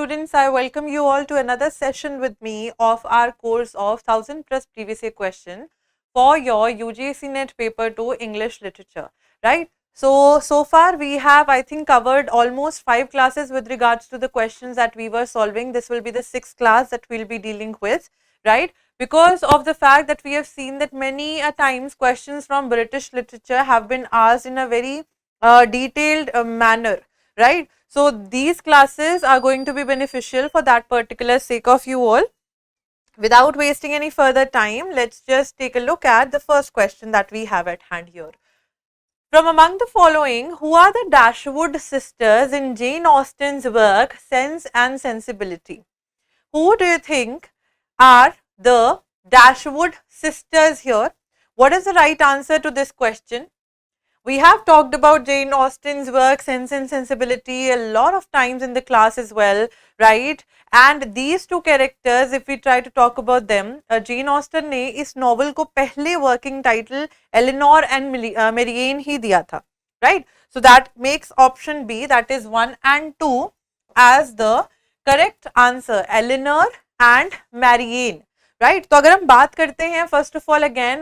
students, I welcome you all to another session with me of our course of 1000 plus previous year question for your UGC-NET Paper-2 English Literature, right? So far we have, I think, covered almost 5 classes with regards to the questions that we were solving. This will be the 6th class that we'll be dealing with, right? Because of the fact that we have seen that many a times questions from British literature have been asked in a very detailed manner, right? So these classes are going to be beneficial for that particular sake of you all. Without wasting any further time, let's just take a look at the first question that we have at hand here. From among the following, who are the Dashwood sisters in Jane Austen's work Sense and Sensibility? Who do you think are the Dashwood sisters here? What is the right answer to this question? We have talked about Jane Austen's work Sense and Sensibility a lot of times in the class as well, right? And these two characters, if we try to talk about them, Jane Austen ने इस novel को पहले working title Eleanor and Marianne ही दिया था, right? So that makes option B, that is 1 and 2, as the correct answer, Eleanor and Marianne. Right तो अगर हम बात करते हैं first of all again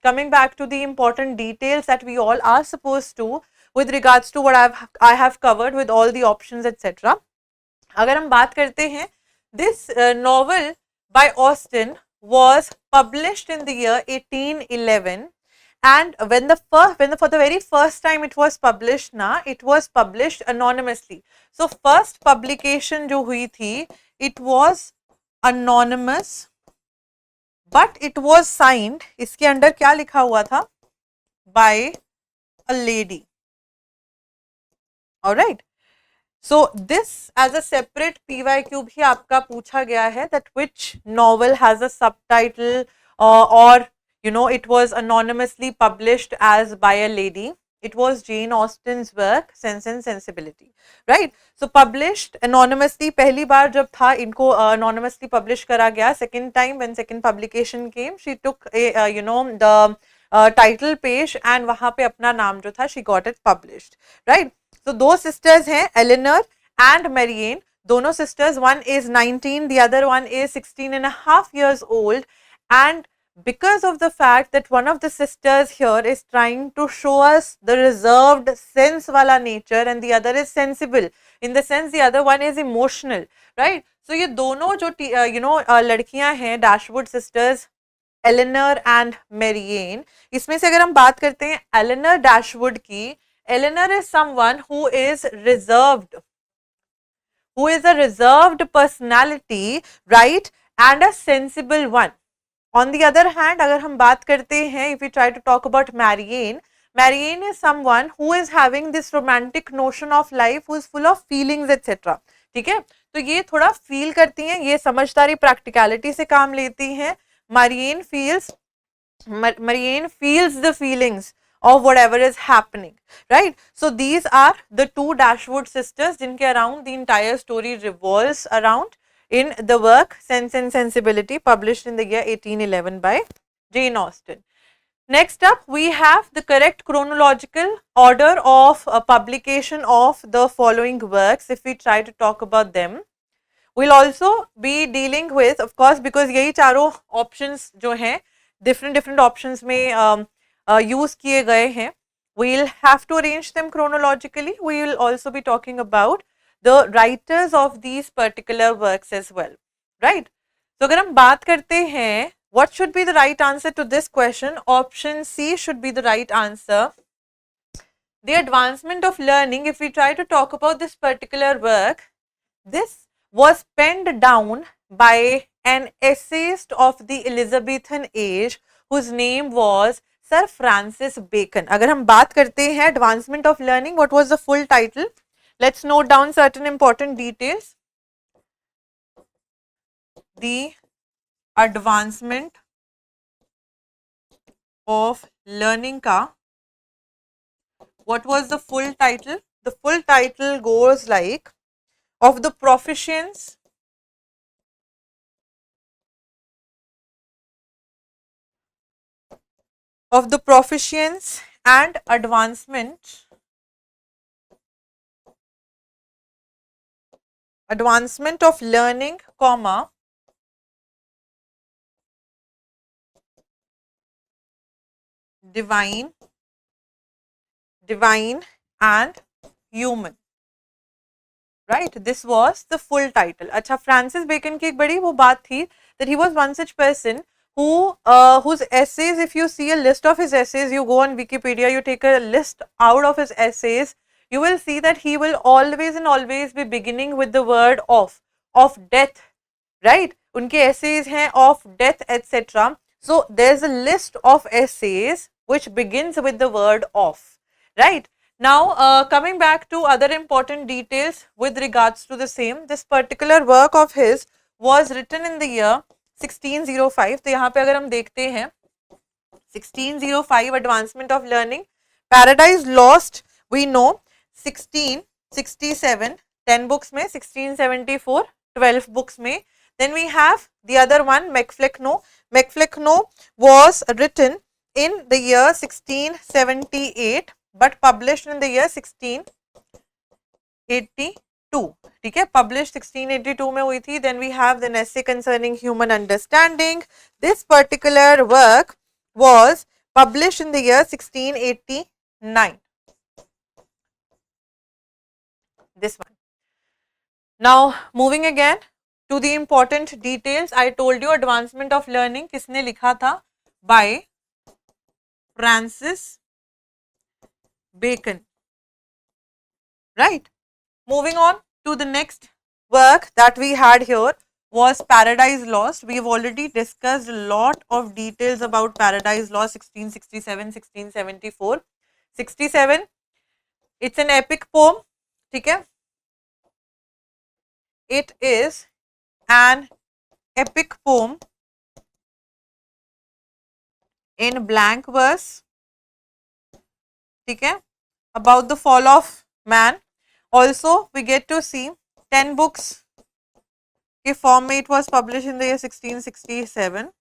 coming back to the important details that we all are suppose to with regards to what I have covered with all the options etcetera. अगर हम बात करते हैं this novel by Austen was published in the year 1811 and for the very first time it was published it was published anonymously. So first publication जो हुई थी it was anonymous but it was signed, इसके under क्या लिखा हुआ था, by a lady. Alright, so this as a separate PYQ भी आपका पूछा गया है that which novel has a subtitle or you know it was anonymously published as by a lady. It was Jane Austen's work Sense and Sensibility, right? So published anonymously, पहली बार जब था इनको anonymously publish करा गया. Second time when second publication came, she took a you know the title page and वहाँ पे अपना नाम जो था she got it published, right? So दो sisters हैं Eleanor and Marianne. दोनों sisters, one is 19, the other one is 16.5 years old, and because of the fact that one of the sisters here is trying to show us the reserved sense wala nature and the other is sensible, in the sense the other one is emotional, right? So ये दोनों जो you know लड़कियां हैं Dashwood sisters, Eleanor and Marianne, इसमें से अगर हम बात करते हैं Eleanor Dashwood की, Eleanor is someone who is reserved, who is a reserved personality, right, and a sensible one. On the other hand, अगर हम बात करते हैं, if we try to talk about Marianne, Marianne is someone who is having this romantic notion of life, who is full of feelings etc. ठीक है, तो ये थोड़ा feel करती हैं, ये समझदारी practicality से काम लेती हैं. Marianne feels the feelings of whatever is happening, right? So these are the two Dashwood sisters जिनके around the entire story revolves around in the work Sense and Sensibility, published in the year 1811 by Jane Austen. Next up, we have the correct chronological order of publication of the following works. If we try to talk about them, we'll also be dealing with, of course, because यही चारों options जो हैं different options में use किए गए हैं, we'll have to arrange them chronologically. We will also be talking about the writers of these particular works as well, right? So अगर हम बात करते हैं what should be the right answer to this question, option C should be the right answer. The advancement of learning, if we try to talk about this particular work, this was penned down by an essayist of the Elizabethan age whose name was Sir Francis Bacon. अगर हम बात करते हैं advancement of learning, what was the full title? Let's note down certain important details. The advancement of learning का, what was the full title? The full title goes like of the proficiency and advancement advancement of learning, comma, divine and human. Right, this was the full title. अच्छा, Francis Bacon की एक बड़ी वो बात थी that he was one such person who whose essays, if you see a list of his essays, you go on Wikipedia, you take a list out of his essays, you will see that he will always and always be beginning with the word of death, right? उनके essays हैं of death etc. So there's a list of essays which begins with the word of, right? Now, coming back to other important details with regards to the same, this particular work of his was written in the year 1605. तो यहाँ पे अगर हम देखते हैं 1605 advancement of learning, Paradise Lost we know 1667 10 books में, 1674 12 books में. Then we have the other one, Macflecknoe. Macflecknoe was written in the year 1678 but published in the year 1682. ठीक है, published 1682 में हुई थी. Then we have the essay concerning human understanding. This particular work was published in the year 1689. This one. Now moving again to the important details. I told you advancement of learning किसने लिखा था? By Francis Bacon. Right. Moving on to the next work that we had here was Paradise Lost. We have already discussed a lot of details about Paradise Lost 1667, 1674. 67, it's an epic poem. ठीक है? It is an epic poem in blank verse. ठीक है? About the fall of man. Also, we get to see 10 books के form में it was published in the year 1667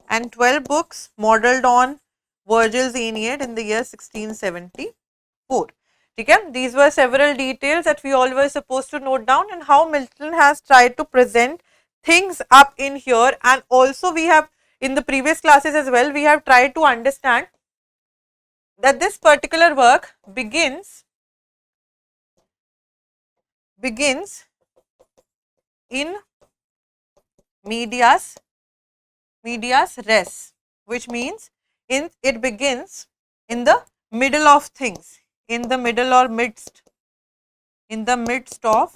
and 12 books modeled on Virgil's Aeneid in the year 1674. ठीक है? These were several details that we all were supposed to note down, and how Milton has tried to present things up in here. And also we have in the previous classes as well, we have tried to understand that this particular work begins in medias res, which means it begins in the middle of things, in the middle or midst of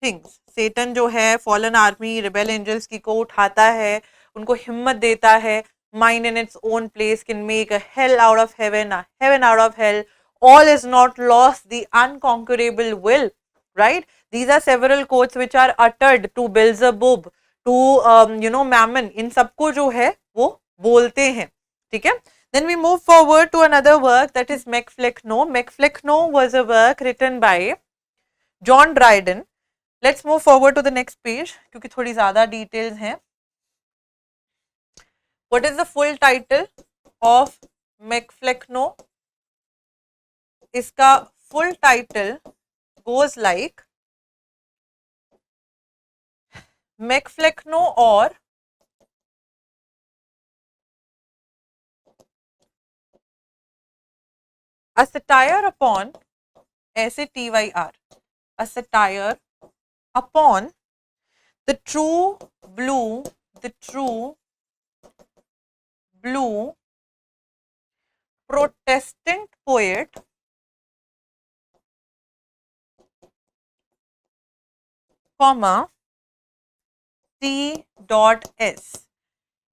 things. Satan जो है fallen army rebel angels की को उठाता है, उनको हिम्मत देता है. Mind in its own place can make a hell out of heaven, a heaven out of hell. All is not lost, the unconquerable will. Right? These are several quotes which are uttered to Beelzebub, to Mammon. इन सबको जो है वो बोलते हैं. ठीक है? Then we move forward to another work, that is Macflecknoe. Macflecknoe was a work written by John Dryden. Let's move forward to the next page क्योंकि थोड़ी ज़्यादा details हैं. What is the full title of Macflecknoe? इसका full title goes like Macflecknoe or a satire upon SATYR, a satire upon the true blue Protestant poet comma T.S.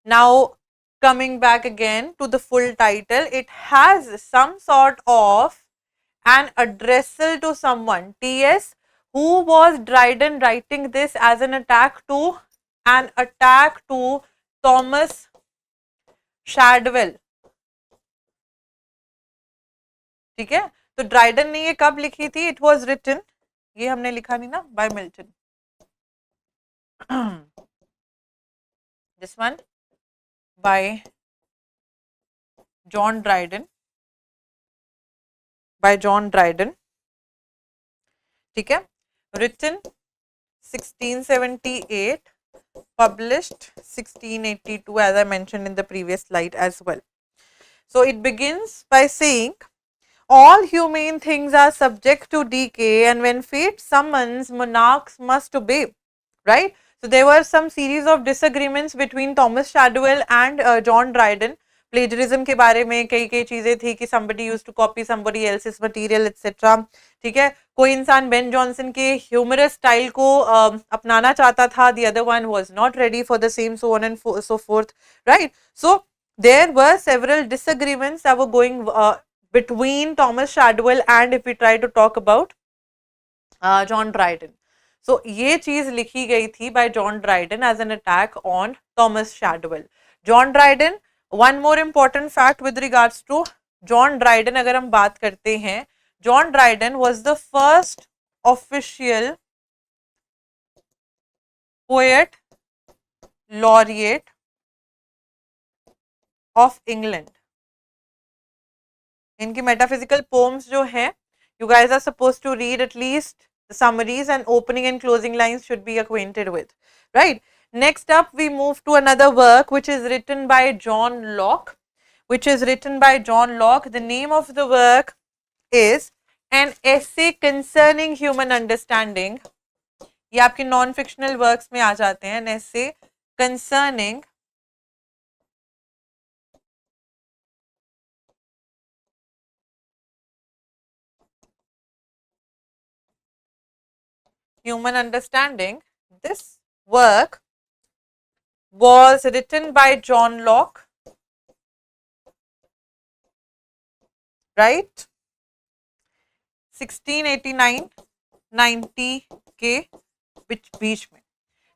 Now coming back again to the full title, it has some sort of an addressal to someone. T.S. Who was Dryden writing this as an attack to? An attack to Thomas Shadwell. ठीक है? तो Dryden ने ये कब लिखी थी? It was written, ये हमने लिखा नहीं ना, by Milton. This one by John Dryden, ठीक है? Written 1678, published 1682, as I mentioned in the previous slide as well. So it begins by saying, all humane things are subject to decay, and when fate summons, monarchs must obey. Right? So there were some series of disagreements between Thomas Shadwell and John Dryden. Plagiarism के बारे में कई चीजें थी कि somebody used to copy somebody else's material etc. ठीक है, कोई इंसान बेन जॉनसन के ह्यूमरस स्टाइल को अपनाना चाहता था, the other one was not ready for the same, so on and so forth, right? So there were several disagreements that were going between Thomas Shadwell and, if we try to talk about, John Dryden. So ये चीज लिखी गई थी by John Dryden as an attack on Thomas Shadwell. John Dryden, one more important fact with regards to John Dryden, अगर हम बात करते हैं, John Dryden was the first official poet laureate of England. इनकी metaphysical poems जो हैं, you guys are supposed to read at least the summaries, and opening and closing lines should be acquainted with, right? Next up, we move to another work which is written by John Locke. The name of the work is An Essay Concerning Human Understanding. ये आपके non fictional works में आ जाते हैं. An Essay Concerning Human Understanding. This work was written by John Locke, right? 1689-90 के बीच में,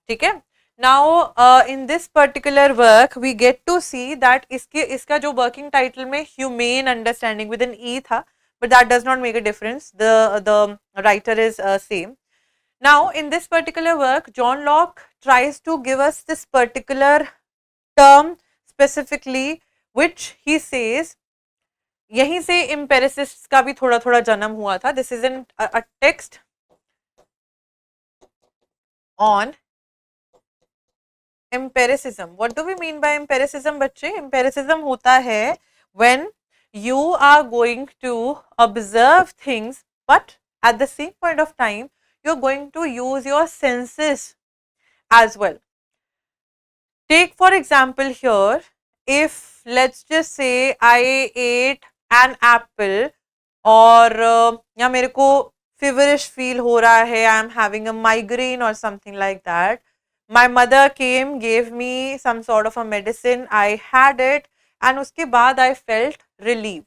ठीक है. Now in this particular work we get to see that इसका जो working title में humane understanding with an E था, but that does not make a difference. The writer is same. Now in this particular work, John Locke tries to give us this particular term specifically, which he says, यहीं से empiricists का भी थोड़ा थोड़ा जन्म हुआ था. This is a text on empiricism. What do we mean by empiricism बच्चे? Empiricism होता है when you are going to observe things, but at the same point of time you're going to use your senses as well. Take for example here, if let's just say I ate an apple, और या मेरे को feverish feel हो रहा है, I am having a migraine or something like that, my mother came, gave me some sort of a medicine, I had it, and उसके बाद I felt relieved.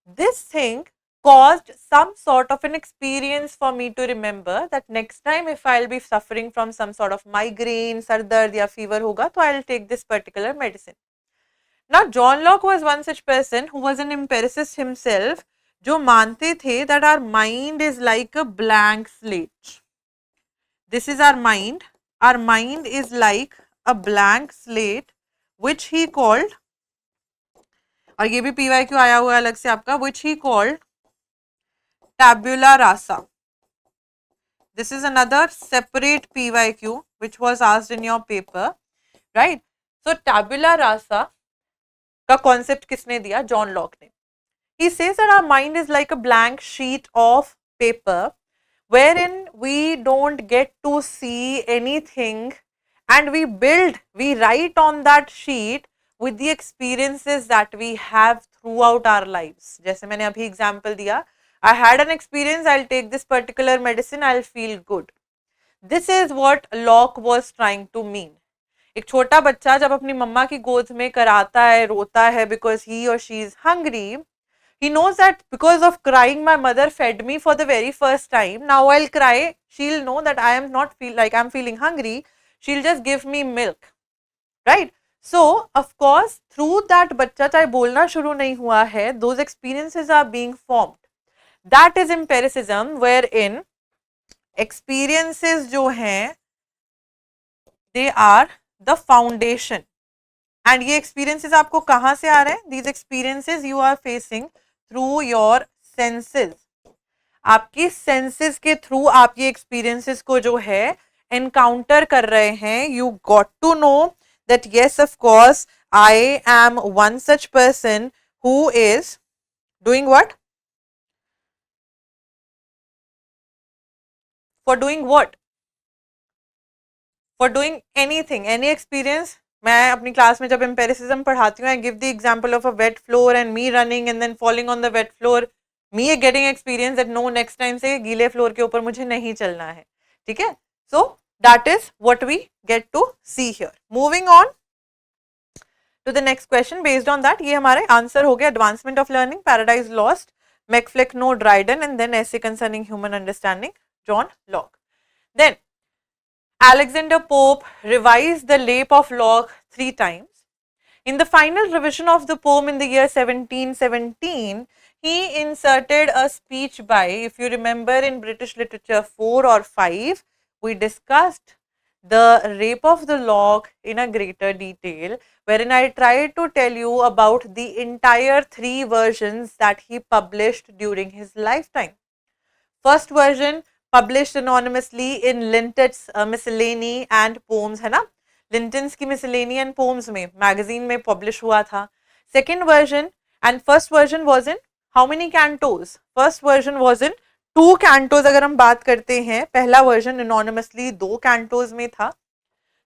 This thing caused some sort of an experience for me to remember that next time if I'll be suffering from some sort of migraine, sar dard ya fever hoga, तो I'll take this particular medicine. Now John Locke was one such person who was an empiricist himself, जो मानते थे that our mind is like a blank slate. This is our mind. Our mind is like a blank slate, which he called, और ये भी PYQ आया हुआ है अलग से आपका, which he called tabula rasa. This is another separate PYQ which was asked in your paper, right? So tabula rasa का concept किसने दिया? John Locke ने. He says that our mind is like a blank sheet of paper wherein we don't get to see anything, and we write on that sheet with the experiences that we have throughout our lives. जैसे मैंने अभी example दिया, I had an experience, I'll take this particular medicine, I'll feel good. This is what Locke was trying to mean. एक छोटा बच्चा जब अपनी मम्मा की गोद में कराता है, रोता है because he or she is hungry, he knows that because of crying my mother fed me for the very first time. Now I'll cry, she'll know that I am not I'm feeling hungry, she'll just give me milk, right? So of course through that बच्चा चाहे बोलना शुरू नहीं हुआ है, those experiences are being formed. That is empiricism, wherein experiences जो हैं they are the foundation. And ये experiences आपको कहाँ से आ रहे हैं? These experiences you are facing through your senses. आपकी सेंसेस के थ्रू आप ये एक्सपीरियंसेस को जो है एनकाउंटर कर रहे हैं. You got to know that yes of course I am one such person who is doing what, for doing what, for doing anything, any experience. मैं अपनी क्लास में जब एम्पेरिसिज्म पढ़ाती हूँ, I give the example of a wet floor and me running and then falling on the wet floor, me getting experience that no, next time से गीले floor के ऊपर मुझे नहीं चलना है. ठीक है, so that is what we get to see here. Moving on to the next question based on that. ये हमारे आंसर हो गया Advancement of Learning, Paradise Lost, MacFlecknoe Dryden and then Essay Concerning Human Understanding, John Locke. Then Alexander Pope revised the Rape of Lock 3 times. In the final revision of the poem in the year 1717, he inserted a speech by, if you remember in British literature 4 or 5, we discussed the Rape of the Lock in a greater detail, wherein I tried to tell you about the entire 3 versions that he published during his lifetime. First version published anonymously in Linton's Miscellany and Poems, है ना, Linton's की Miscellany and Poems में magazine में publish हुआ था. Second version and first version was in how many cantos? First version was in 2 cantos. अगर हम बात करते हैं, पहला version anonymously 2 cantos में था.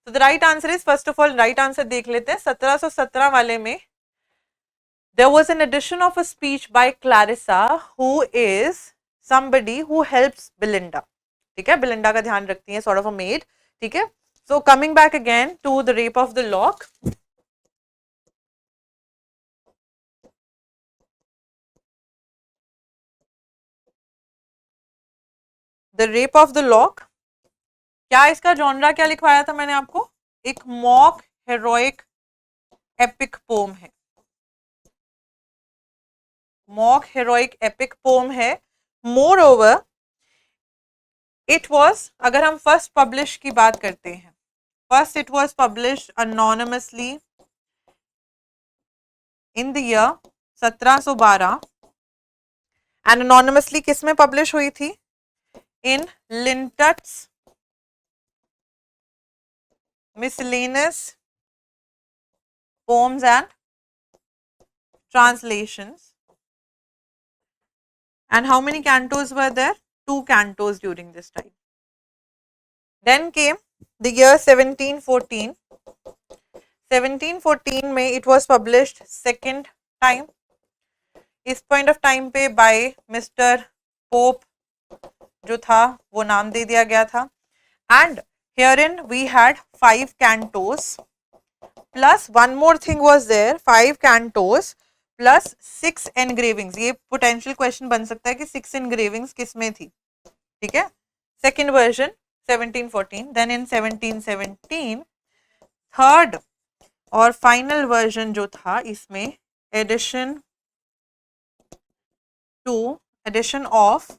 So the right answer is, first of all right answer देख लेते हैं. 1717 वाले में there was an edition of a speech by Clarissa, who is somebody who helps Belinda. ठीक है, Belinda का ध्यान रखती है, sort of a maid. ठीक है, so coming back again to the Rape of the Lock. The Rape of the Lock, क्या इसका जॉनरा क्या लिखवाया था मैंने आपको? एक मॉक हेरोइक एपिक पोम है, मॉक हेरोइक एपिक पोम है. मोर ओवर इट वॉज, अगर हम फर्स्ट पब्लिश की बात करते हैं, first it was publish anonymously in the year 1712 and anonymously किस में पब्लिश हुई थी? In Lintot's miscellaneous poems and translations. And how many cantos were there? 2 cantos during this time. Then came the year 1714. 1714 में it was published second time. इस point of time पे by Mr. Pope जो था वो नाम दे दिया गया था. And herein we had 5 cantos plus one more thing was there, 5 cantos plus 6 engravings. ये पोटेंशियल क्वेश्चन बन सकता है कि 6 एनग्रेविंग्स किस में थी. ठीक है, second version 1714. Then in 1717 third और फाइनल वर्जन जो था, इसमें एडिशन ऑफ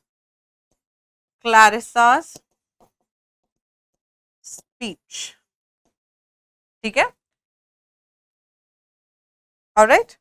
क्लैरिसास स्पीच. ठीक है, alright.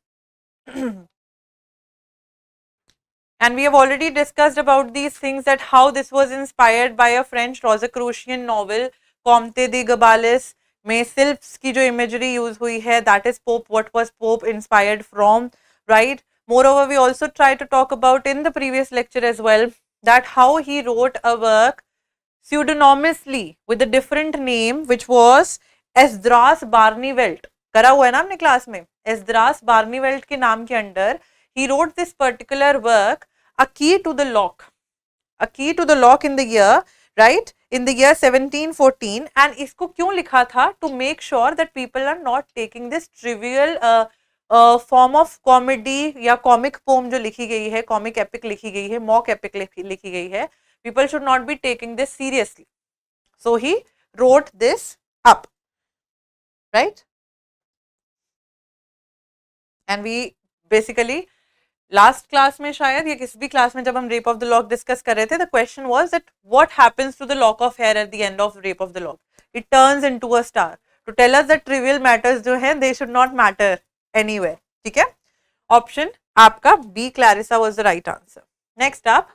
And we have already discussed about these things, that how this was inspired by a French Rosicrucian novel 𝐃𝐫𝐢𝐬𝐡𝐿 में sylphs की जो imagery use हुई है, that is Pope, what was Pope inspired from, right? Moreover, we also try to talk about in the previous lecture as well that how he wrote a work pseudonymously with a different name which was Esdras Barnevelt. करा हुआ है ना हमने class में. एस्द्रास बार्नीवेल्ट के नाम के under he wrote this particular work, a key to the lock in the year, right, in the year 1714. and इसको क्यों लिखा था? to make sure that people are not taking this trivial form of comedy या comic poem जो लिखी गई है, comic epic लिखी गई है, mock epic लिखी गई है, people should not be taking this seriously. So he wrote this up, right? And we basically last class में शायद या किसी भी क्लास में जब हम rape of the lock discuss कर रहे थे, the question was that what happens to the lock of hair at the end of rape of the lock? It turns into a star to tell us that trivial matters जो हैं they should not matter anywhere. ठीक है, option आपका B, Clarissa was the right answer. Next up,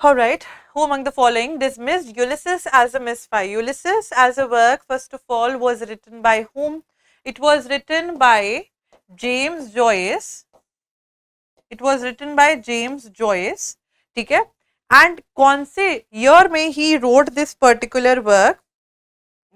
Alright, who among the following dismissed Ulysses as a misfire? Ulysses as a work, first of all, was written by whom? It was written by James Joyce. It was written by James Joyce. ठीक है? And कौन से year में he wrote this particular work?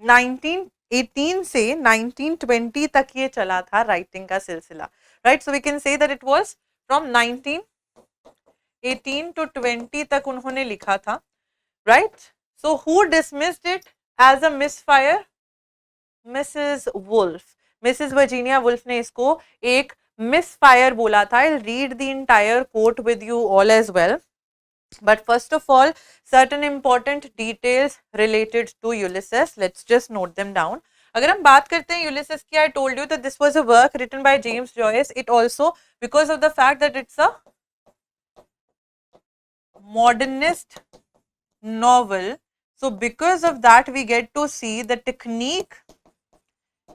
1918 से 1920 तक ये चला था राइटिंग का सिलसिला. Right? So we can say that it was from 1918 to 20 तक उन्होंने लिखा था. Right? So who dismissed it as a misfire? Mrs. Wolf. Mrs. Virginia Woolf ने इसको एक misfire बोला था. I'll read the entire quote with you all as well. But first of all, certain important details related to Ulysses. Let's just note them down. अगर हम बात करते हैं Ulysses की, I told you that this was a work written by James Joyce. It also, because of the fact that it's a modernist novel, so because of that we get to see the technique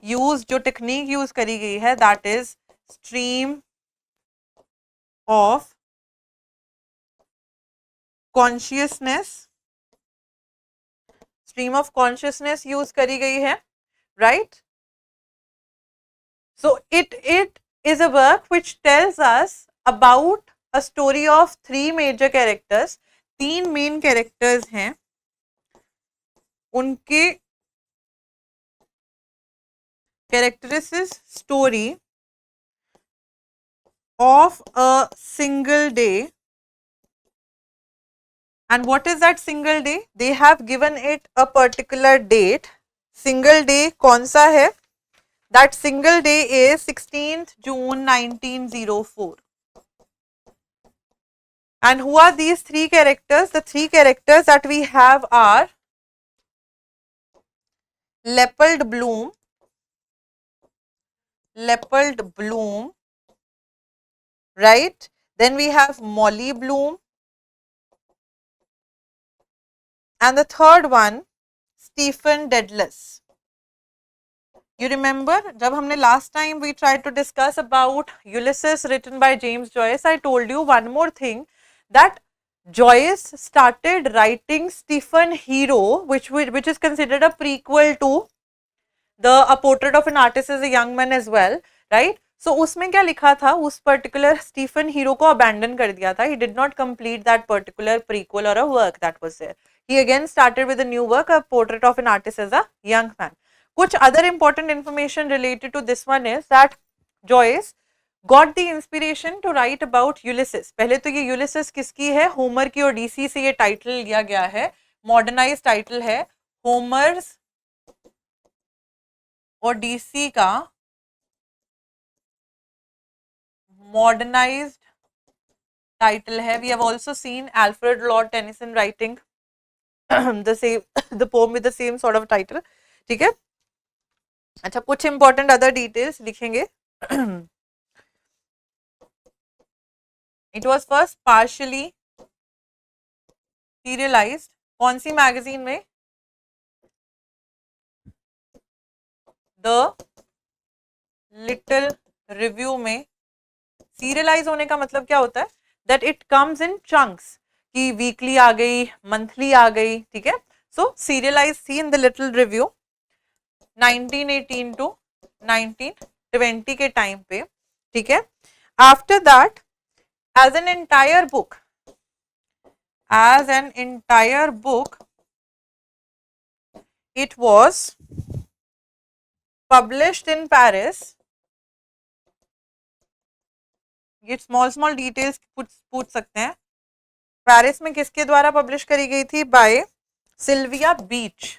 used, जो technique use करी गई है, that is stream of consciousness. Stream of consciousness use करी गई है, right? So it is a work which tells us about a story of three major characters. तीन main characters हैं, उनके characteristics story of a single day. And what is that single day? They have given it a particular date. Single day कौन सा है? That single day is 16th June 1904. And who are these three characters? The three characters that we have are Leopold Bloom, right? Then we have Molly Bloom. And the third one, Stephen Dedalus. You remember, जब हमने last time we tried to discuss about Ulysses written by James Joyce, I told you one more thing, that Joyce started writing Stephen Hero, which is considered a prequel to A Portrait of an Artist as a Young Man as well, right? So उसमें क्या लिखा था? उस particular Stephen Hero को abandon कर दिया था. He did not complete that particular prequel or a work that was there. He again started with a new work, A Portrait of an Artist as a Young Man. कुछ other important information related to this one is that Joyce got the inspiration to write about Ulysses. पहले तो ये Ulysses किसकी है? Homer की ओडिसी से ये title लिया गया है. मॉडर्नाइज टाइटल है. होमर्स ओडिसी का modernized title है. We have also seen Alfred Lord Tennyson writing the poem with the same sort of title. ठीक है? अच्छा, कुछ important other details लिखेंगे. It was first partially serialized. कौन सी मैगजीन में? The Little Review में. सीरियलाइज होने का मतलब क्या होता है? That it comes in chunks, कि वीकली आ गई, मंथली आ गई. ठीक है? सो सीरियलाइज थी in the Little Review 1918 to 1920 के टाइम पे. ठीक है? After that as an entire book it was published in Paris. ये स्मॉल डिटेल्स पूछ सकते हैं. पेरिस में किसके द्वारा पब्लिश करी गई थी? By Sylvia Beach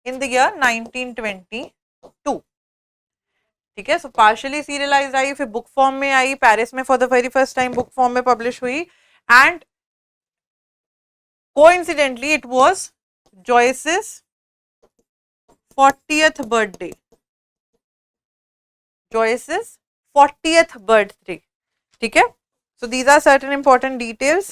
in the year 1922. ठीक है? सो पार्शियली सीरियलाइज आई, फिर बुक फॉर्म में आई, पेरिस में for the very first time book form में पब्लिश हुई. And coincidentally it was Joyce's 40th birthday. Joyce's 40th birthday. ठीक है? So these are certain important details.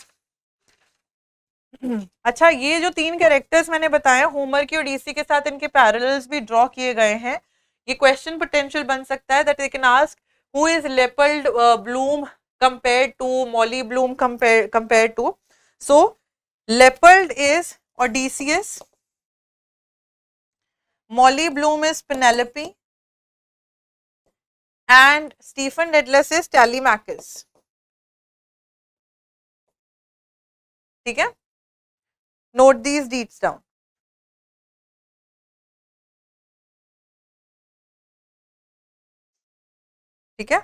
अच्छा, ये जो तीन कैरेक्टर्स मैंने बताया होमर की ओडिसी के साथ इनके पैरेलल्स भी ड्रॉ किए गए हैं. ये क्वेश्चन पोटेंशियल बन सकता है that they can ask Who is Leopold Bloom compared to Molly Bloom compared to? So Leopold is Odysseus, Molly Bloom is Penelope, and Stephen Dedalus is Telemachus. ठीक है? Note these deeds down. ठीक है?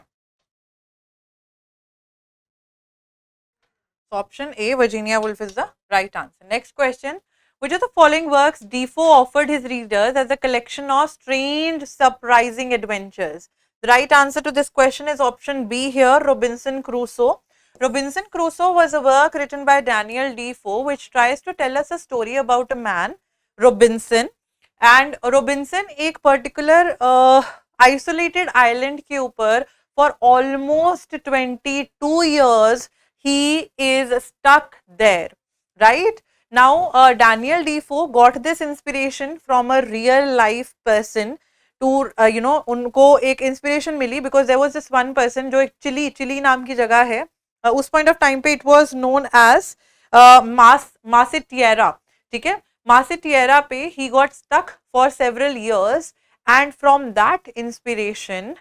So option A, Virginia Woolf is the right answer. Next question. Which of the following works Defoe offered his readers as a collection of strange, surprising adventures? The right answer to this question is option B here, Robinson Crusoe. Robinson Crusoe was a work written by Daniel Defoe which tries to tell us a story about a man, Robinson. And Robinson एक particular isolated island के ऊपर for almost 22 years he is stuck there, right? Now Daniel Defoe got this inspiration from a real life person to उनको एक inspiration milli because there was this one person जो एक chilli नाम की जगह है, उस point of time पे it was known as Masitiera, ठीक है? Masitiera पे he got stuck for several years and from that inspiration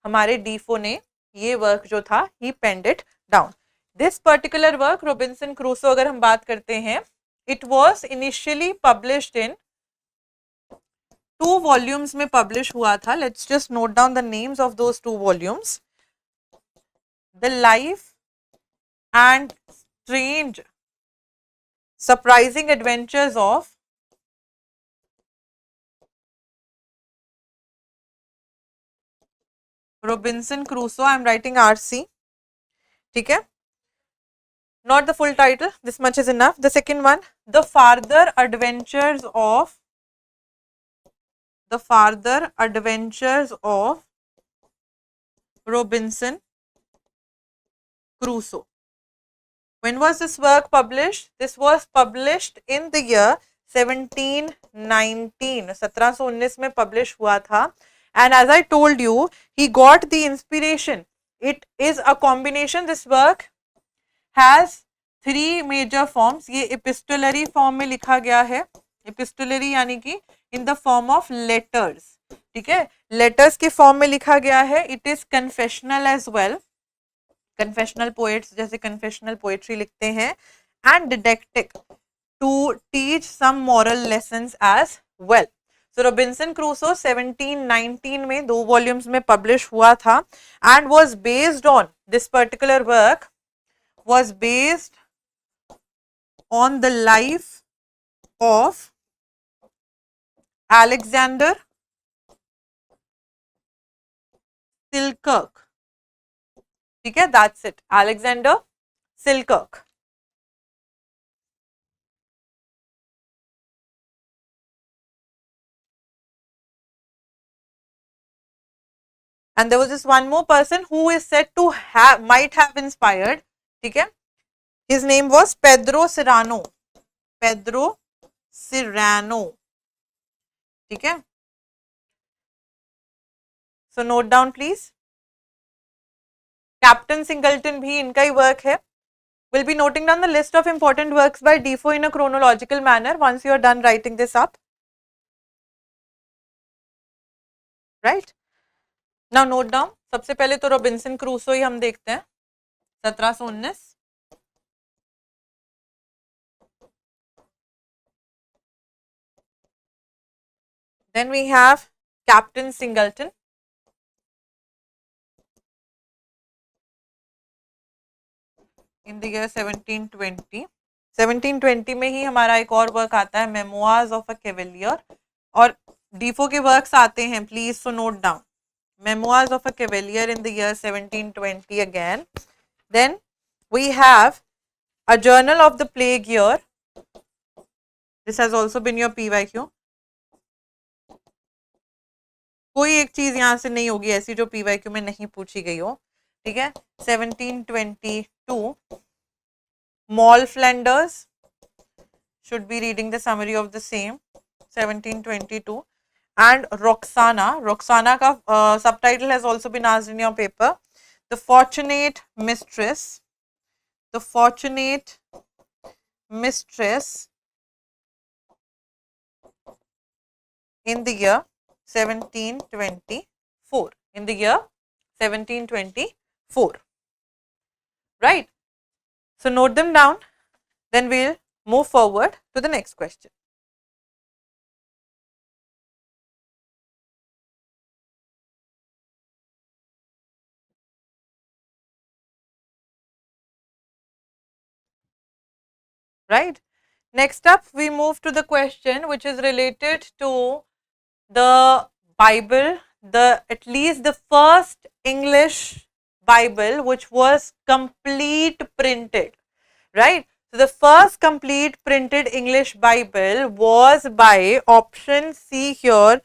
हमारे डीफो ने ये वर्क जो था he penned it down. This particular work Robinson Crusoe अगर हम बात करते हैं, it was initially published in 2 volumes में publish हुआ था. Let's just note down the names of those 2 volumes. The Life and Strange Surprising Adventures of Robinson Crusoe. I am writing RC. ठीक है? Not the full title, this much is enough. The second one, The Farther Adventures of Robinson Crusoe. When was this work published? This was published in the year 1719. 1719 में publish हुआ था. And as I told you, he got the inspiration. It is a combination. This work has 3 major forms. ये epistolary form में लिखा गया है. Epistolary यानी कि in the form of letters. ठीक है? Letters के form में लिखा गया है. It is confessional as well. Confessional poets जैसे confessional poetry लिखते हैं. And didactic to teach some moral lessons as well. So Robinson Crusoe 1719 में 2 volumes में publish हुआ था and was based on, this particular work was based on the life of Alexander Selkirk. ठीक है, that's it, Alexander Selkirk. And there was this one more person who is said to have, might have inspired, ठीक है? His name was Pedro Serrano. Pedro Serrano. ठीक है? So note down please. Captain Singleton भी इनका ही work है. We'll be noting down the list of important works by Defoe in a chronological manner once you are done writing this up. Right? Now note down. सबसे पहले तो Robinson Crusoe ही हम देखते हैं. 1719. Then we have Captain Singleton. In the year 1720. 1720 में ही हमारा एक और वर्क आता है, Memoirs of a Cavalier. और डीफो के वर्क्स आते हैं, please so note down. Memoirs of a Cavalier in the year 1720 again. Then we have A Journal of the Plague Year. This has also been your PYQ. कोई एक चीज यहाँ से नहीं होगी ऐसी जो PYQ में नहीं पूछी गई हो. ठीक है, 1722. Moll Flanders. Should be reading the summary of the same. 1722. and Roxana. Roxana ka subtitle has also been asked in your paper. The Fortunate Mistress. The Fortunate Mistress in the year 1724. In the year 1724. Right. So note them down. Then we'll move forward to the next question. Right. Next up, we move to the question which is related to the Bible, at least the first English Bible which was complete printed, right? So the first complete printed English Bible was by option C here.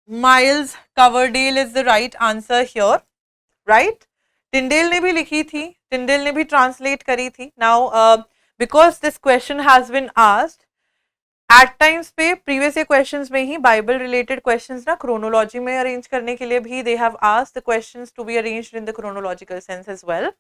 Miles Coverdale is the right answer here, right? Tyndale ने भी लिखी थी, Tyndale ने भी translate करी थी. Now, because this question has been asked, at times पे previous year questions में ही बाइबल रिलेटेड क्वेश्चंस ना क्रोनोलॉजी में अरेंज करने के लिए भी they have asked the questions to be arranged in the chronological sense as well,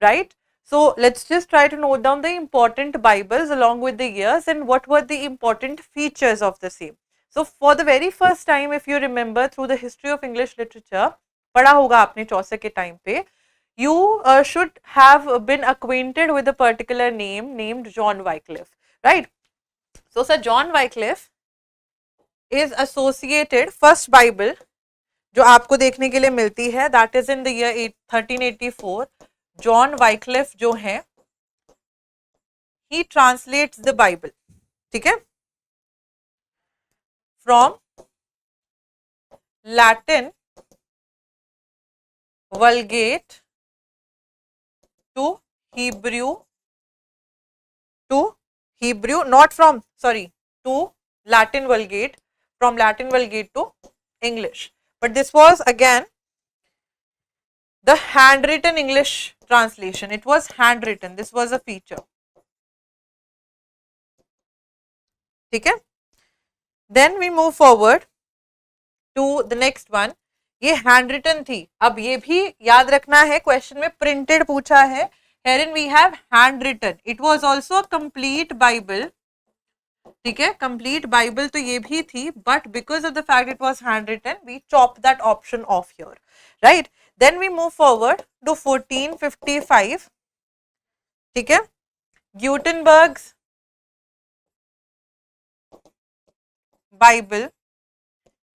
right? So let's just try to note down the important Bibles along with the years and what were the important features of the same. So for the very first time, if you remember through the history of English literature, पढ़ा होगा आपने चौसे के time पे, you should have been acquainted with a particular name named John Wycliffe, right? So Sir John Wycliffe is associated first Bible जो आपको देखने के लिए मिलती है, that is in the year 1384. John Wycliffe जो है, he translates the Bible, ठीक है, from Latin Vulgate to Hebrew, not from, sorry, to Latin Vulgate, from Latin Vulgate to English. But this was again the handwritten English translation. It was handwritten. This was a feature. ठीक है? Then we move forward to the next one. ये handwritten थी. अब ये भी याद रखना है, क्वेश्चन में printed पूछा है. Herein we have handwritten. It was also a complete Bible. ठीक है, complete Bible तो ये भी थी, but because of the fact it was handwritten, we chopped that option off here, right? Then we move forward to 1455. ठीक है, Gutenberg's Bible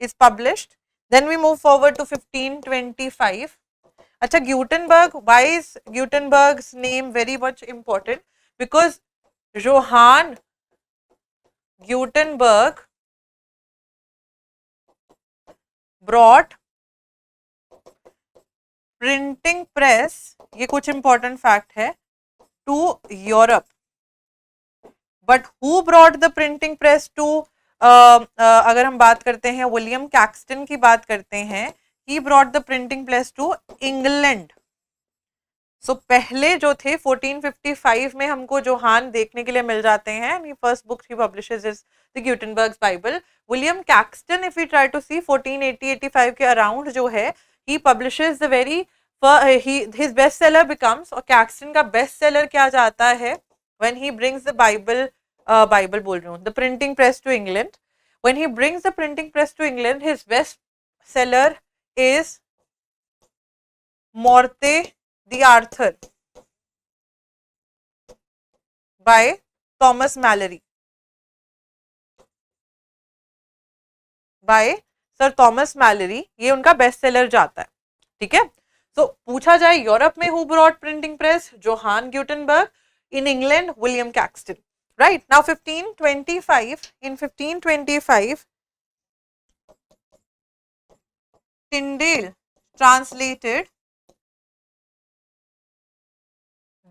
is published. Then we move forward to 1525. अच्छा, Gutenberg, why is Gutenberg's name very much important? Because Johann Gutenberg brought printing press, ये कुछ important fact है, to Europe. But who brought the printing press to अगर हम बात करते हैं William Caxton की बात करते हैं, he brought the printing press to England. So पहले जो थे 1455 में हमको जोहान देखने के लिए मिल जाते हैं, and first book he publishes is the Gutenberg's Bible. William Caxton, if we try to see 1480-85 के around जो है, he publishes the very his bestseller becomes, और Caxton का bestseller क्या जाता है, when he brings the Bible बोल रही हूँ, the printing press to England. When he brings the printing press to England, his bestseller is Morte the Arthur by Thomas Malory. By Sir Thomas Malory, ये उनका best seller जाता है, ठीक है. So पूछा जाए यूरोप में who brought printing press? Johann Gutenberg. In England, William Caxton. Right. Now 1525, in 1525, Tyndale translated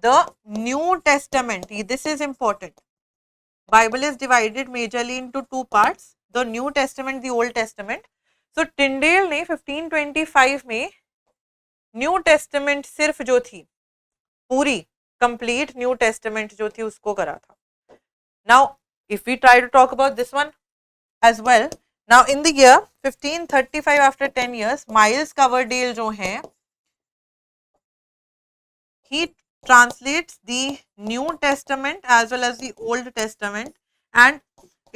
the New Testament. This is important. Bible is divided majorly into two parts, the New Testament, the Old Testament. So Tyndale ने 1525 में New Testament सिर्फ जो थी, पूरी complete New Testament जो थी उसको करा था. Now if we try to talk about this one as well, Now in the year 1535, after 10 years, Miles Coverdale जो है, he translates the New Testament as well as the Old Testament, and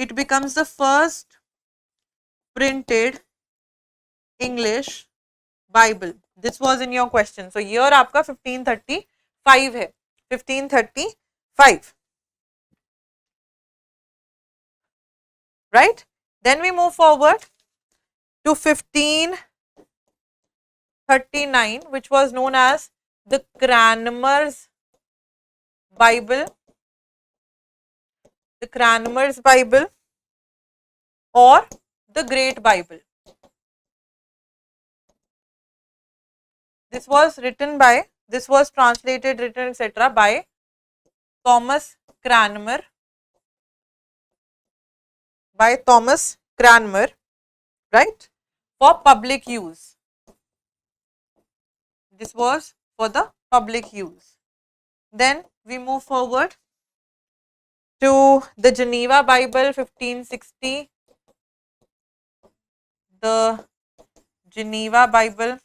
it becomes the first printed English Bible. This was in your question. So year आपका 1535 है, 1535, right? Then we move forward to 1539, which was known as the Cranmer's Bible, the Cranmer's Bible or the Great Bible. This was written by, this was translated, written, etc. by Thomas Cranmer, right, for public use. This was for the public use. Then we move forward to the Geneva Bible, 1560, the Geneva Bible,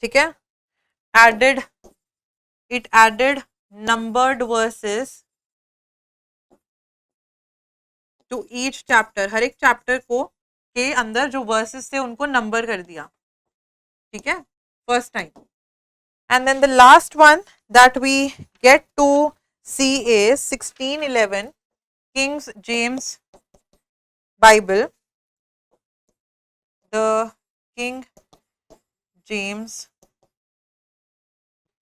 ठीक है, it added numbered verses to each chapter. हर एक chapter को के अंदर जो versus थे उनको number कर दिया, ठीक है, first time. And then the last one that we get to see is 1611, King James Bible, the King James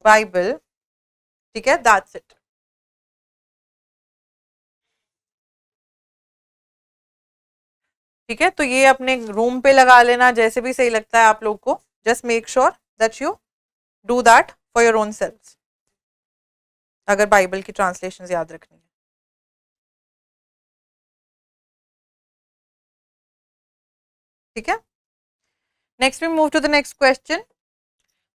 Bible, ठीक है, that's it. ठीक है, तो ये अपने रूम पे लगा लेना, जैसे भी सही लगता है आप लोग को. Just make sure that you do that for your own self, अगर बाइबल की ट्रांसलेशन याद रखनी है. ठीक है, next we move to the next question.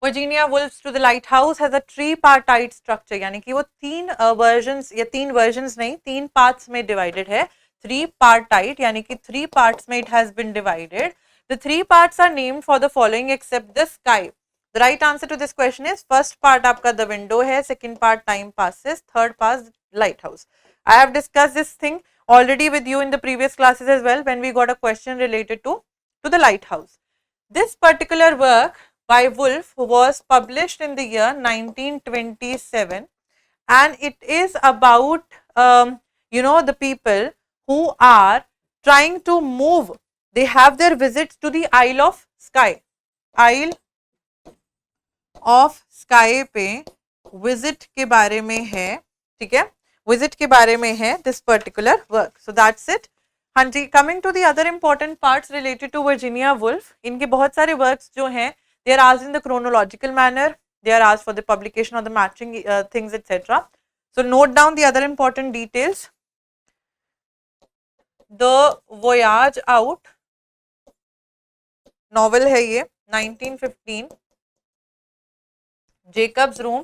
Virginia Woolf's To the Lighthouse has a tripartite structure, यानी कि वो तीन वर्जन्स, या तीन वर्जन्स नहीं, तीन पार्ट्स में डिवाइडेड है. Tripartite, यानी कि 3 parts में it has been divided. The 3 parts are named for the following except the sky. The right answer to this question is first part आपका the window है, second part time passes, third part lighthouse. I have discussed this thing already with you in the previous classes as well when we got a question related to the lighthouse. This particular work by Woolf was published in the year 1927, and it is about the people who are trying to move. They have their visits to the Isle of Skye. Isle of Skye पे visit के बारे में है, ठीक है, visit के बारे में है this particular work. So that's it. हाँ जी, coming to the other important parts related to Virginia Woolf, इनके बहुत सारे works जो हैं, they are asked in the chronological manner, they are asked for the publication of the matching things, etc. So note down the other important details. The Voyage Out novel है ये 1915, Jacob's Room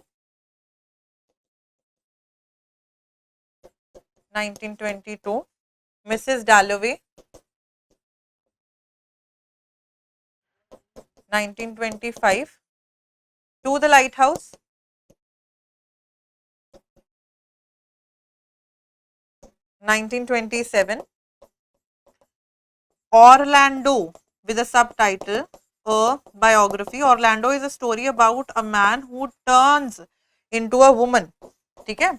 1922, Mrs Dalloway 1925, To the Lighthouse 1927, Orlando with a subtitle, a biography. Orlando is a story about a man who turns into a woman. ठीक है,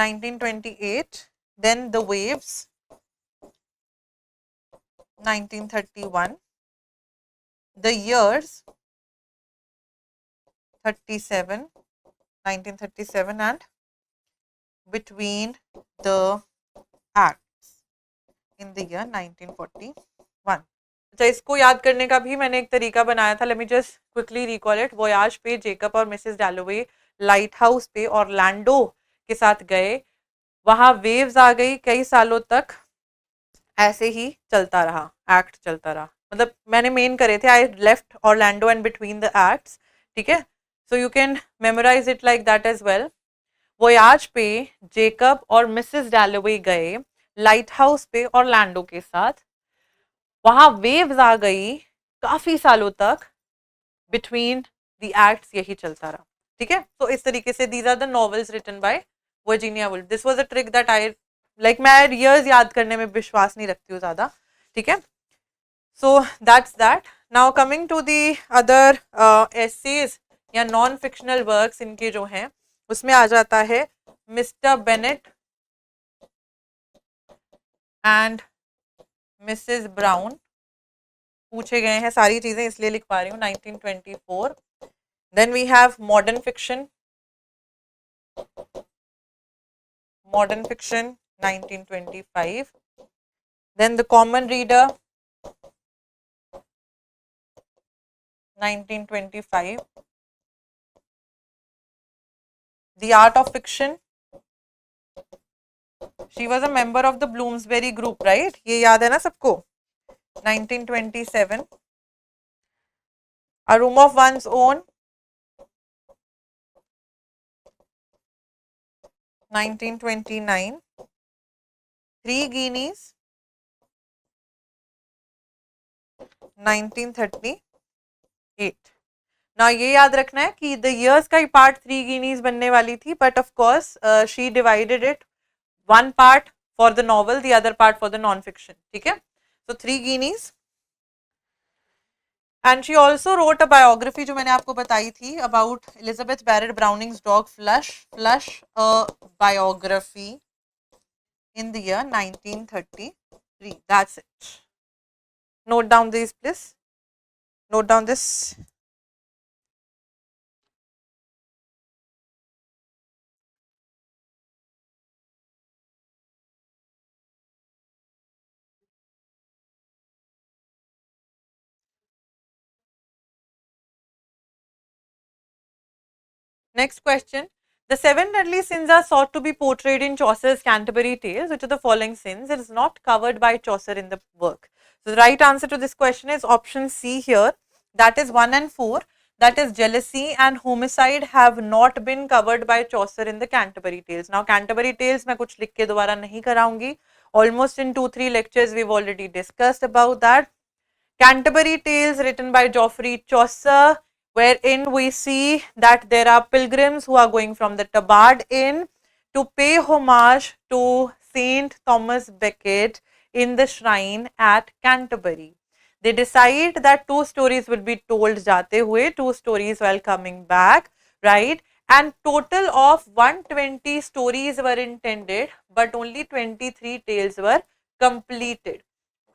1928. Then The Waves 1931. The Years 37, 1937, and Between the Acts in the year 1941. अच्छा, इसको याद करने का भी मैंने एक तरीका बनाया था. Let me just quickly recall it. Voyage पे जेकब और मिसेस डैलोवे लाइट हाउस पे ऑरलैंडो के साथ गए, वहाँ वेव्स आ गई, कई सालों तक ऐसे ही चलता रहा, एक्ट चलता रहा. मतलब मैंने मेन करे थे, I left Orlando and between the acts. ठीक है, so you can memorise it like that as well. Voyage पे जेकब और मिसेस डैलोवे गए, लाइट हाउस पे ऑरलैंडो के साथ. वहां वेव्स आ गई, काफी सालों तक बिटवीन द एक्ट्स यही चलता रहा, ठीक है। तो इस तरीके से these are the novels written by Virginia Woolf. This was a trick that I like, मैं ईयर्स याद करने में विश्वास नहीं रखती हूँ ज्यादा, ठीक है। So that's that. Now coming to the other essays या नॉन फिक्शनल वर्क्स इनके जो हैं, उसमें आ जाता है Mr Bennet and Mrs Brown. पूछे गए हैं सारी चीजें इसलिए लिख पा रही हूँ, 1924। Then we have modern fiction 1925। Then the common reader 1925, the art of fiction, she was a member of the Bloomsbury group, right, ये याद है ना सबको, 1927, a room of one's own 1929, three guineas 1938। ना ये याद रखना है कि द इयर्स का ही पार्ट थ्री गिनीज बनने वाली थी, but of course she divided it, one part for the novel, the other part for the non fiction, ठीक है। So three Guineas. And she also wrote a biography जो मैंने आपको बताई थी about Elizabeth Barrett Browning's dog Flush, a biography in the year 1933. That's it. Note down these, please. Note down this. Next question. The seven deadly sins are sought to be portrayed in Chaucer's Canterbury Tales. Which of the following sins is not covered by Chaucer in the work? So the right answer to this question is option C here. That is 1 and 4. That is jealousy and homicide have not been covered by Chaucer in the Canterbury Tales. Now Canterbury Tales मैं कुछ लिख के दोबारा नहीं कराऊंगी. Almost in 2-3 lectures we've already discussed about that. Canterbury Tales written by Geoffrey Chaucer, wherein we see that there are pilgrims who are going from the Tabard Inn to pay homage to Saint Thomas Becket in the shrine at Canterbury. They decide that two stories will be told jate hue, two stories while coming back, right? And total of 120 stories were intended, but only 23 tales were completed.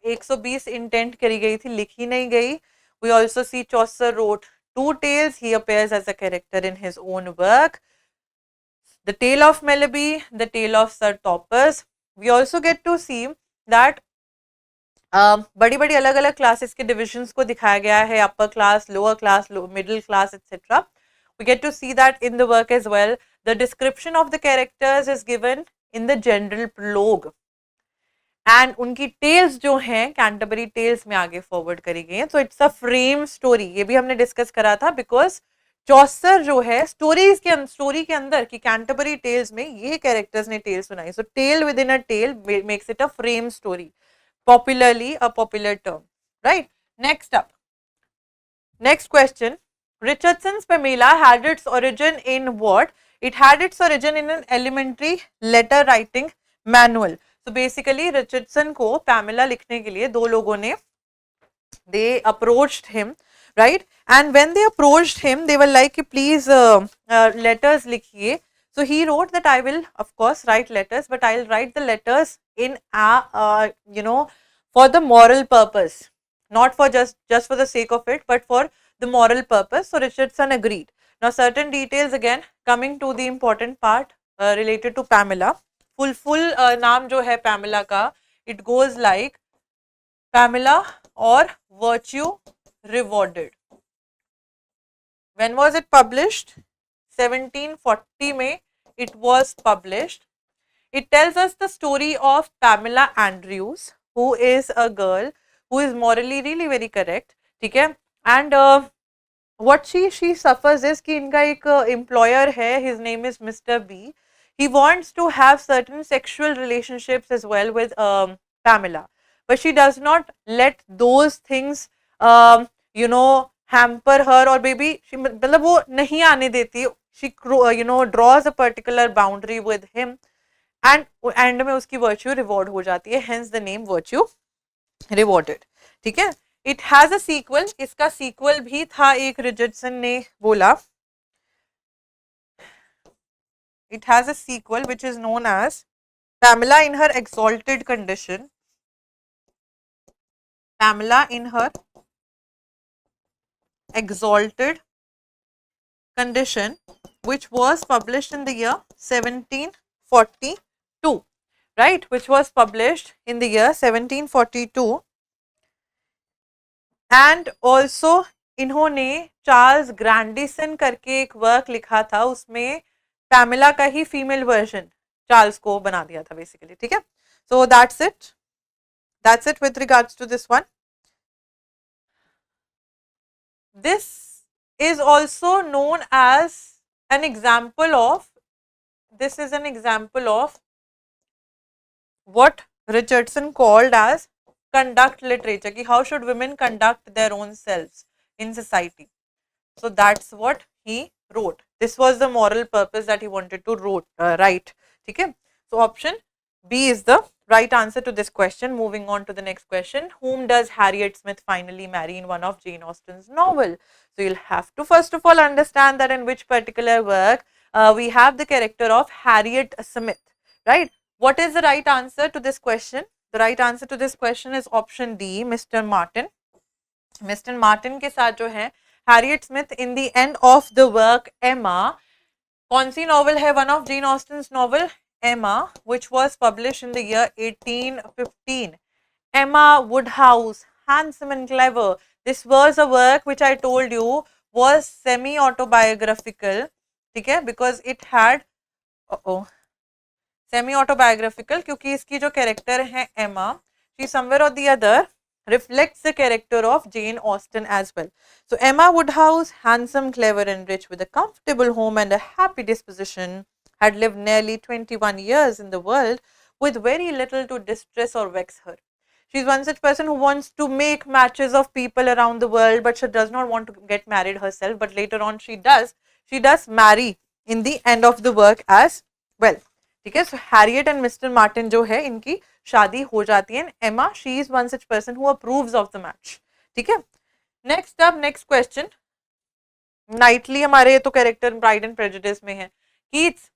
120 intent करी गई थी, लिखी नहीं गई. We also see Chaucer wrote 2 tales. He appears as a character in his own work. The Tale of Melody, the Tale of Sir Topas. We also get to see that बड़ी बड़ी अलग अलग क्लासेस के divisions को दिखाया गया है, upper class, lower class, middle class, etc. We get to see that in the work as well. The description of the characters is given in the general prologue. And उनकी tales जो हैं Canterbury tales में आगे forward करी गई हैं. So it's a frame story, ये भी हमने डिस्कस करा था, बिकॉज चॉसर जो है स्टोरी के अंदर की कैंटरबरी टेल्स में ये कैरेक्टर्स ने टेल सुनाई. So tale within a tale makes it a frame story, popularly a popular term, right. Next up, next question. Richardson's Pamela had its origin in what? It had its origin in an elementary letter writing manual. So basically Richardson को Pamela लिखने के लिए दो लोगों ने they approached him, right? And when they approached him, they were like, please letters लिखिए. So he wrote that I will of course write letters, but I'll write the letters in for the moral purpose, not for just for the sake of it, but for the moral purpose. So Richardson agreed. Now certain details again coming to the important part related to Pamela. Full नाम जो है Pamela का, it goes like Pamela or Virtue Rewarded. When was it published? 1740 में it was published. It tells us the story of Pamela Andrews, who is a girl who is morally really very correct, ठीक है. And what she suffers is कि इनका एक employer है, his name is Mr. B. He wants to have certain sexual relationships as well with Pamela. but she does not let those things you know hamper her, or maybe मतलब वो नहीं आने देती, she draws a particular boundary with him, and and में उसकी virtue reward हो जाती है, hence the name virtue rewarded. ठीक है. It has a sequel, इसका sequel भी था, एक रिचर्डसन ने बोला. It has a sequel which is known as Pamela in her exalted condition. Pamela in her exalted condition, which was published in the year 1742, right? Which was published in the year 1742. And also इन्होंने Charles ग्रैंडिसन करके एक work लिखा था, उसमें Pamela का ही female version Charles को बना दिया था बेसिकली. ठीक है. So that's it with regards to this one. This is also known as an example of, this is an example of what Richardson called as conduct literature, ki how should women conduct their own selves in society. So that's what he wrote. This was the moral purpose that he wanted to write. Okay? So option B is the right answer to this question. Moving on to the next question. Whom does Harriet Smith finally marry in one of Jane Austen's novel? So you'll have to first of all understand that in which particular work we have the character of Harriet Smith, right? What is the right answer to this question? The right answer to this question is option D, Mr. Martin. Mr. Martin के साथ जो है Harriet Smith in the end of the work Emma. कौन सी novel है? One of Jane Austen's novel Emma, which was published in the year 1815. Emma Woodhouse, handsome and clever. This was a work which I told you was semi-autobiographical. ठीक है, because it had semi-autobiographical क्योंकि इसकी जो character है Emma, she somewhere or the other reflects the character of Jane Austen as well. So Emma Woodhouse, handsome, clever and rich with a comfortable home and a happy disposition, had lived nearly 21 years in the world with very little to distress or vex her. She is one such person who wants to make matches of people around the world, but she does not want to get married herself, but later on she does marry in the end of the work as well. ठीक है. So Harriet and Mr. Martin जो है इनकी शादी हो जाती है. Emma, she is one such person who approves of the match. ठीक है. Next up, next question. Knightley हमारे तो character Pride and Prejudice में है. Keats,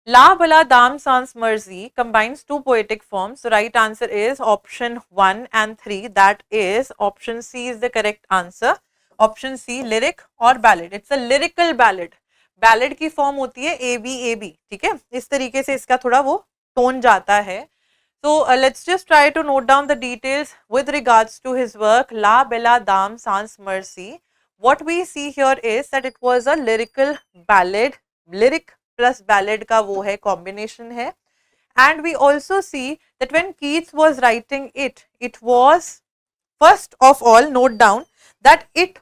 La Bala Dam Sans Mercy combines two poetic forms. The right answer is option 1 and 3. That is option C is the correct answer. Option C, lyric or ballad. It's a lyrical ballad. Ballad की form होती है ABAB. ठीक है. इस तरीके से इसका थोड़ा वो टोन जाता है. So let's just try to note down the details with regards to his work La Bella Dame Sans Mercy. What we see here is that it was a lyrical ballad. Lyric plus ballad का वो है combination है. And we also see that when Keats was writing it, it was, first of all, note down that it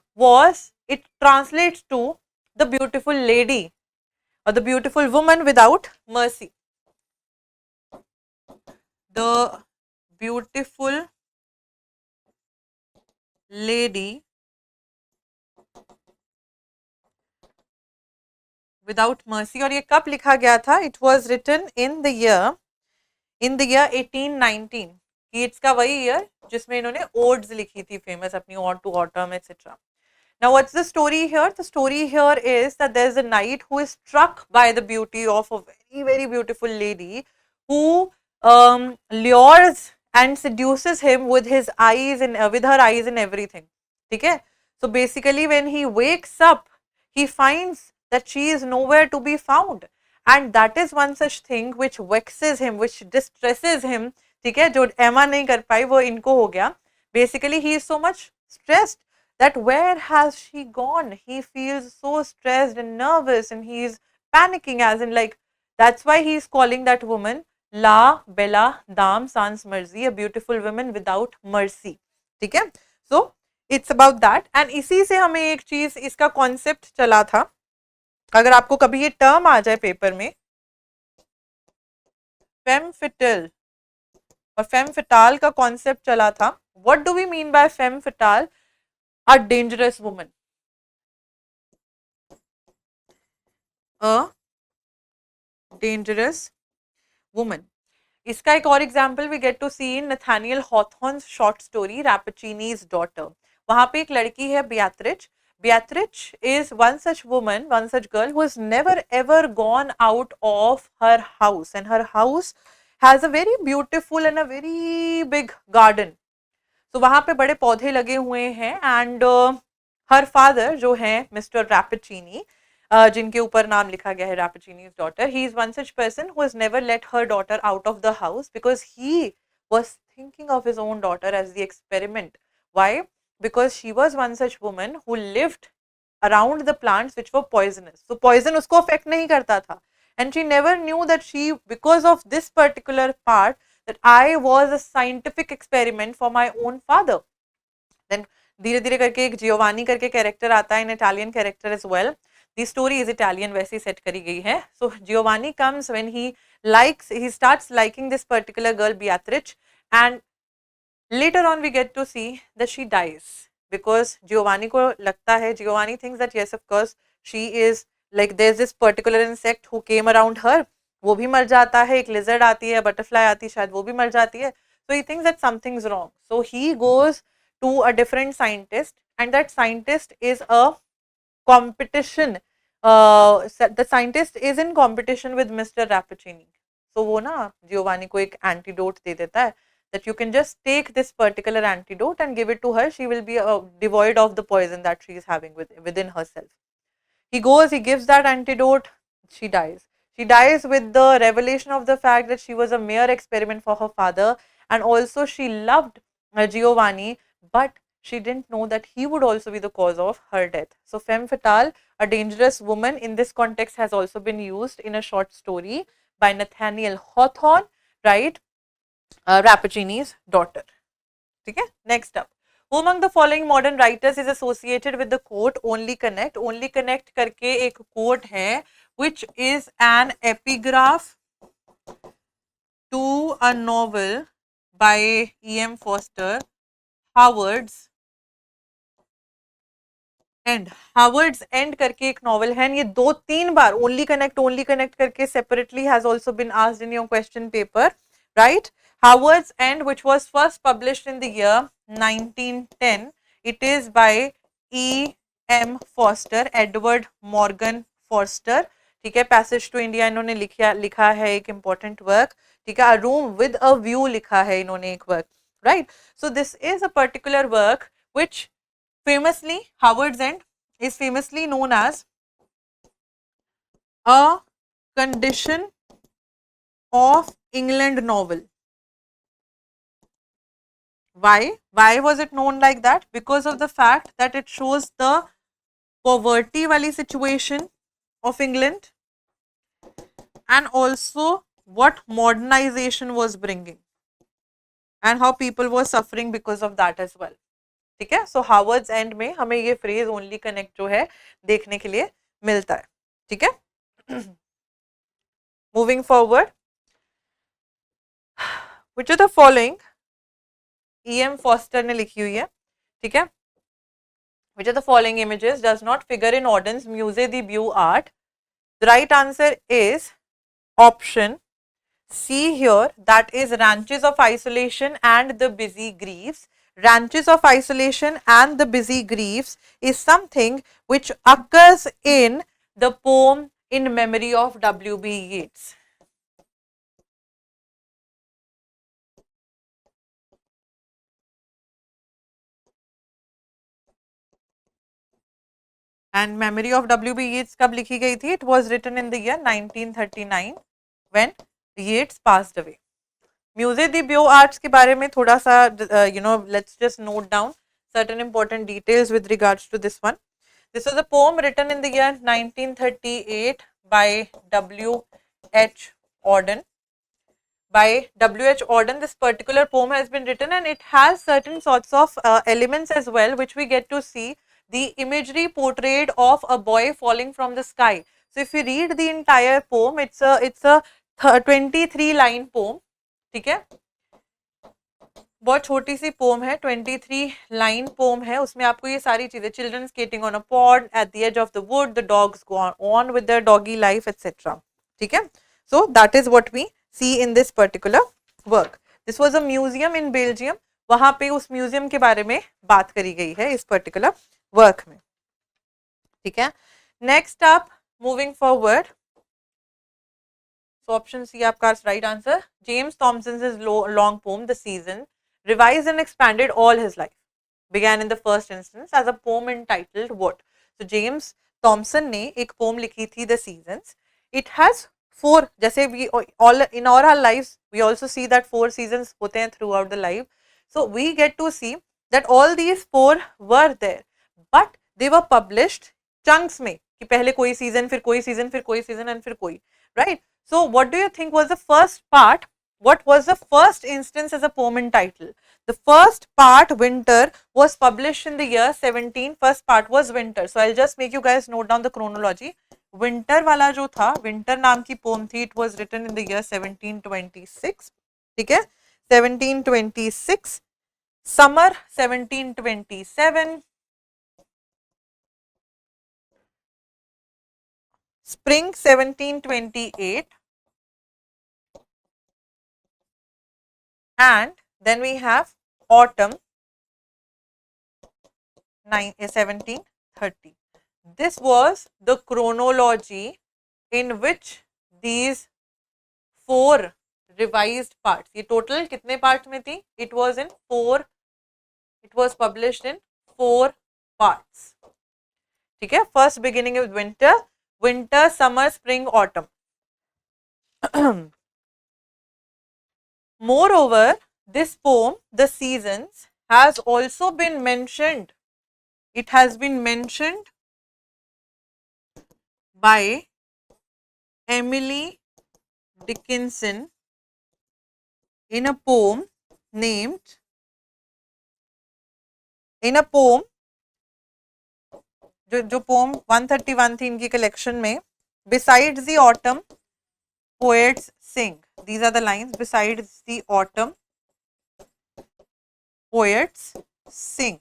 translates to the beautiful lady or the beautiful woman without mercy. The beautiful lady without mercy. और ये कब लिखा गया था? It was written in the year 1819. Keats का वही year जिसमें इन्होंने odes लिखी थी famous अपनी Ode to Autumn etc. Now what's the story here? The story here is that there's a knight who is struck by the beauty of a very, very beautiful lady who lures and seduces him with his eyes and with her eyes and everything. Okay? So basically when he wakes up, he finds that she is nowhere to be found, and that is one such thing which vexes him, which distresses him. ठीक है, जो एमा नहीं कर पाई वो इनको हो गया. Basically he is so much stressed that where has she gone? He feels so stressed and nervous and he is panicking, as in like, that's why he is calling that woman La Bella Dame Sans Mercy, a beautiful woman without mercy. ठीक है. So it's about that. And इसी से हमें एक चीज इसका concept चला था. अगर आपको कभी ये टर्म आ जाए पेपर में, फेम फिटल और फेम फिटाल का कॉन्सेप्ट चला था. What do we mean by femme fatale? A dangerous woman. A dangerous woman. इसका एक और example we get to see in Nathaniel Hawthorne's short story Rappaccini's daughter. वहां पे एक लड़की है बियात्रिच. Beatrice is one such woman, one such girl who has never ever gone out of her house, and her house has a very beautiful and a very big garden. तो वहां पे बड़े पौधे लगे हुए हैं एंड हर फादर जो है मिस्टर रैपचिनी, जिनके ऊपर नाम लिखा गया है Rappaccini's daughter, he is one such person who has never let her daughter out of the house because he was thinking of his own daughter as the experiment. Why? Because she was one such woman who lived around the plants which were poisonous. So poison उसको affect नहीं करता था. And she never knew that she, because of this particular part, that I was a scientific experiment for my own father. Then धीरे धीरे करके एक Giovanni करके character आता है, in Italian character as well. The story is Italian, वैसे set करी गई है. So Giovanni comes when he starts liking this particular girl Beatrice, and later on we get to see that she dies because Giovanni को लगता है, Giovanni thinks that yes of course she is like there's this particular insect who came around her, वो भी मर जाता है, एक lizard आती है, butterfly आती है, शायद वो भी मर जाती है. So he thinks that something's wrong. So he goes to a different scientist, and that scientist is a competition. The scientist is in competition with Mr. Rappaccini. So वो ना Giovanni को एक antidote दे देता है that you can just take this particular antidote and give it to her. She will be devoid of the poison that she is having within herself. He goes, he gives that antidote, she dies. She dies with the revelation of the fact that she was a mere experiment for her father, and also she loved Giovanni, but she didn't know that he would also be the cause of her death. So femme fatale, a dangerous woman, in this context has also been used in a short story by Nathaniel Hawthorne, right? Rappaccini's daughter. Okay, next up. Who among the following modern writers is associated with the quote only connect? Only connect करके एक quote है which is an epigraph to a novel by E.M. Foster, Howard's End. Howard's End करके एक novel है. ये 2-3 बार only connect करके separately has also been asked in your question paper, right? Howard's End, which was first published in the year 1910. It is by E.M. Foster, Edward Morgan Foster. ठीक है, Passage to India इन्होंने लिखा है एक important work. ठीक है, A Room with a View लिखा है इन्होंने एक work, right? So this is a particular work which famously, Howard's End is famously known as a condition of England novel. Why? Why was it known like that? Because of the fact that it shows the poverty wali situation of England and also what modernization was bringing and how people were suffering because of that as well. ठीक है, सो हावर्ड्स and में हमें ये phrase only connect जो है देखने के लिए मिलता है. ठीक है, moving forward, which are the following, E.M. Forster ने लिखी हुई है. ठीक है, which are the following images does not figure in Auden's Musée des ब्यू Arts? The right answer is option C here, that is ranches of isolation and the busy griefs. Ranches of isolation and the busy griefs is something which occurs in the poem In Memory of W.B. Yeats. And Memory of W.B. Yeats कब लिखी गई थी? It was written in the year 1939 when Yeats passed away. म्यूजे दी ब्यो arts के बारे में थोड़ा सा let's just note down certain important details with regards to this one. This was a poem written in the year 1938 by W.H. Auden. By W.H. Auden, this particular poem has been written, and it has certain sorts of elements as well, which we get to see the imagery portrayed of a boy falling from the sky. So if you read the entire poem, it's a 23 line poem. ठीक है, बहुत छोटी सी pome है, 23 line pome है, उसमें आपको ये सारी चीजें, children skating on a pond at the edge of the wood, the dogs go on with their doggy life etcetera. ठीक है, so that is what we see in this particular work. This was a museum in Belgium, वहां पे उस museum के बारे में बात करी गई है इस पर्टिकुलर वर्क में. ठीक है, next up moving forward. So option C आपका right answer. James Thomson's long poem, The Season, revised and expanded all his life. Began in the first instance as a poem entitled what? So James Thomson ने एक poem लिखी थी The Seasons. It has four, जैसे we all in all our lives we also see that 4 seasons होते हैं throughout the life. So we get to see that all these 4 were there, but they were published chunks में, कि पहले कोई season, फिर कोई season, फिर कोई season and फिर कोई, right? So what do you think was the first part? What was the first instance as a poem in title? The first part, Winter, was published in the year 17. First part was Winter. So I'll just make you guys note down the chronology. Winter वाला जो था, Winter नाम की poem थी. It was written in the year 1726. ठीक है, 1726. Summer 1727. Spring 1728, and then we have autumn 1730. This was the chronology in which these 4 revised parts, ये total कितने parts में थी? It was in 4, it was published in 4 parts. ठीक है, first beginning with winter, winter, summer, spring, autumn. Moreover, this poem, The Seasons, has also been mentioned. It has been mentioned by Emily Dickinson in a poem named, जो pome 131 थी इनकी collection में, Besides the autumn, poets sing. These are the lines. Besides the autumn, poets sing.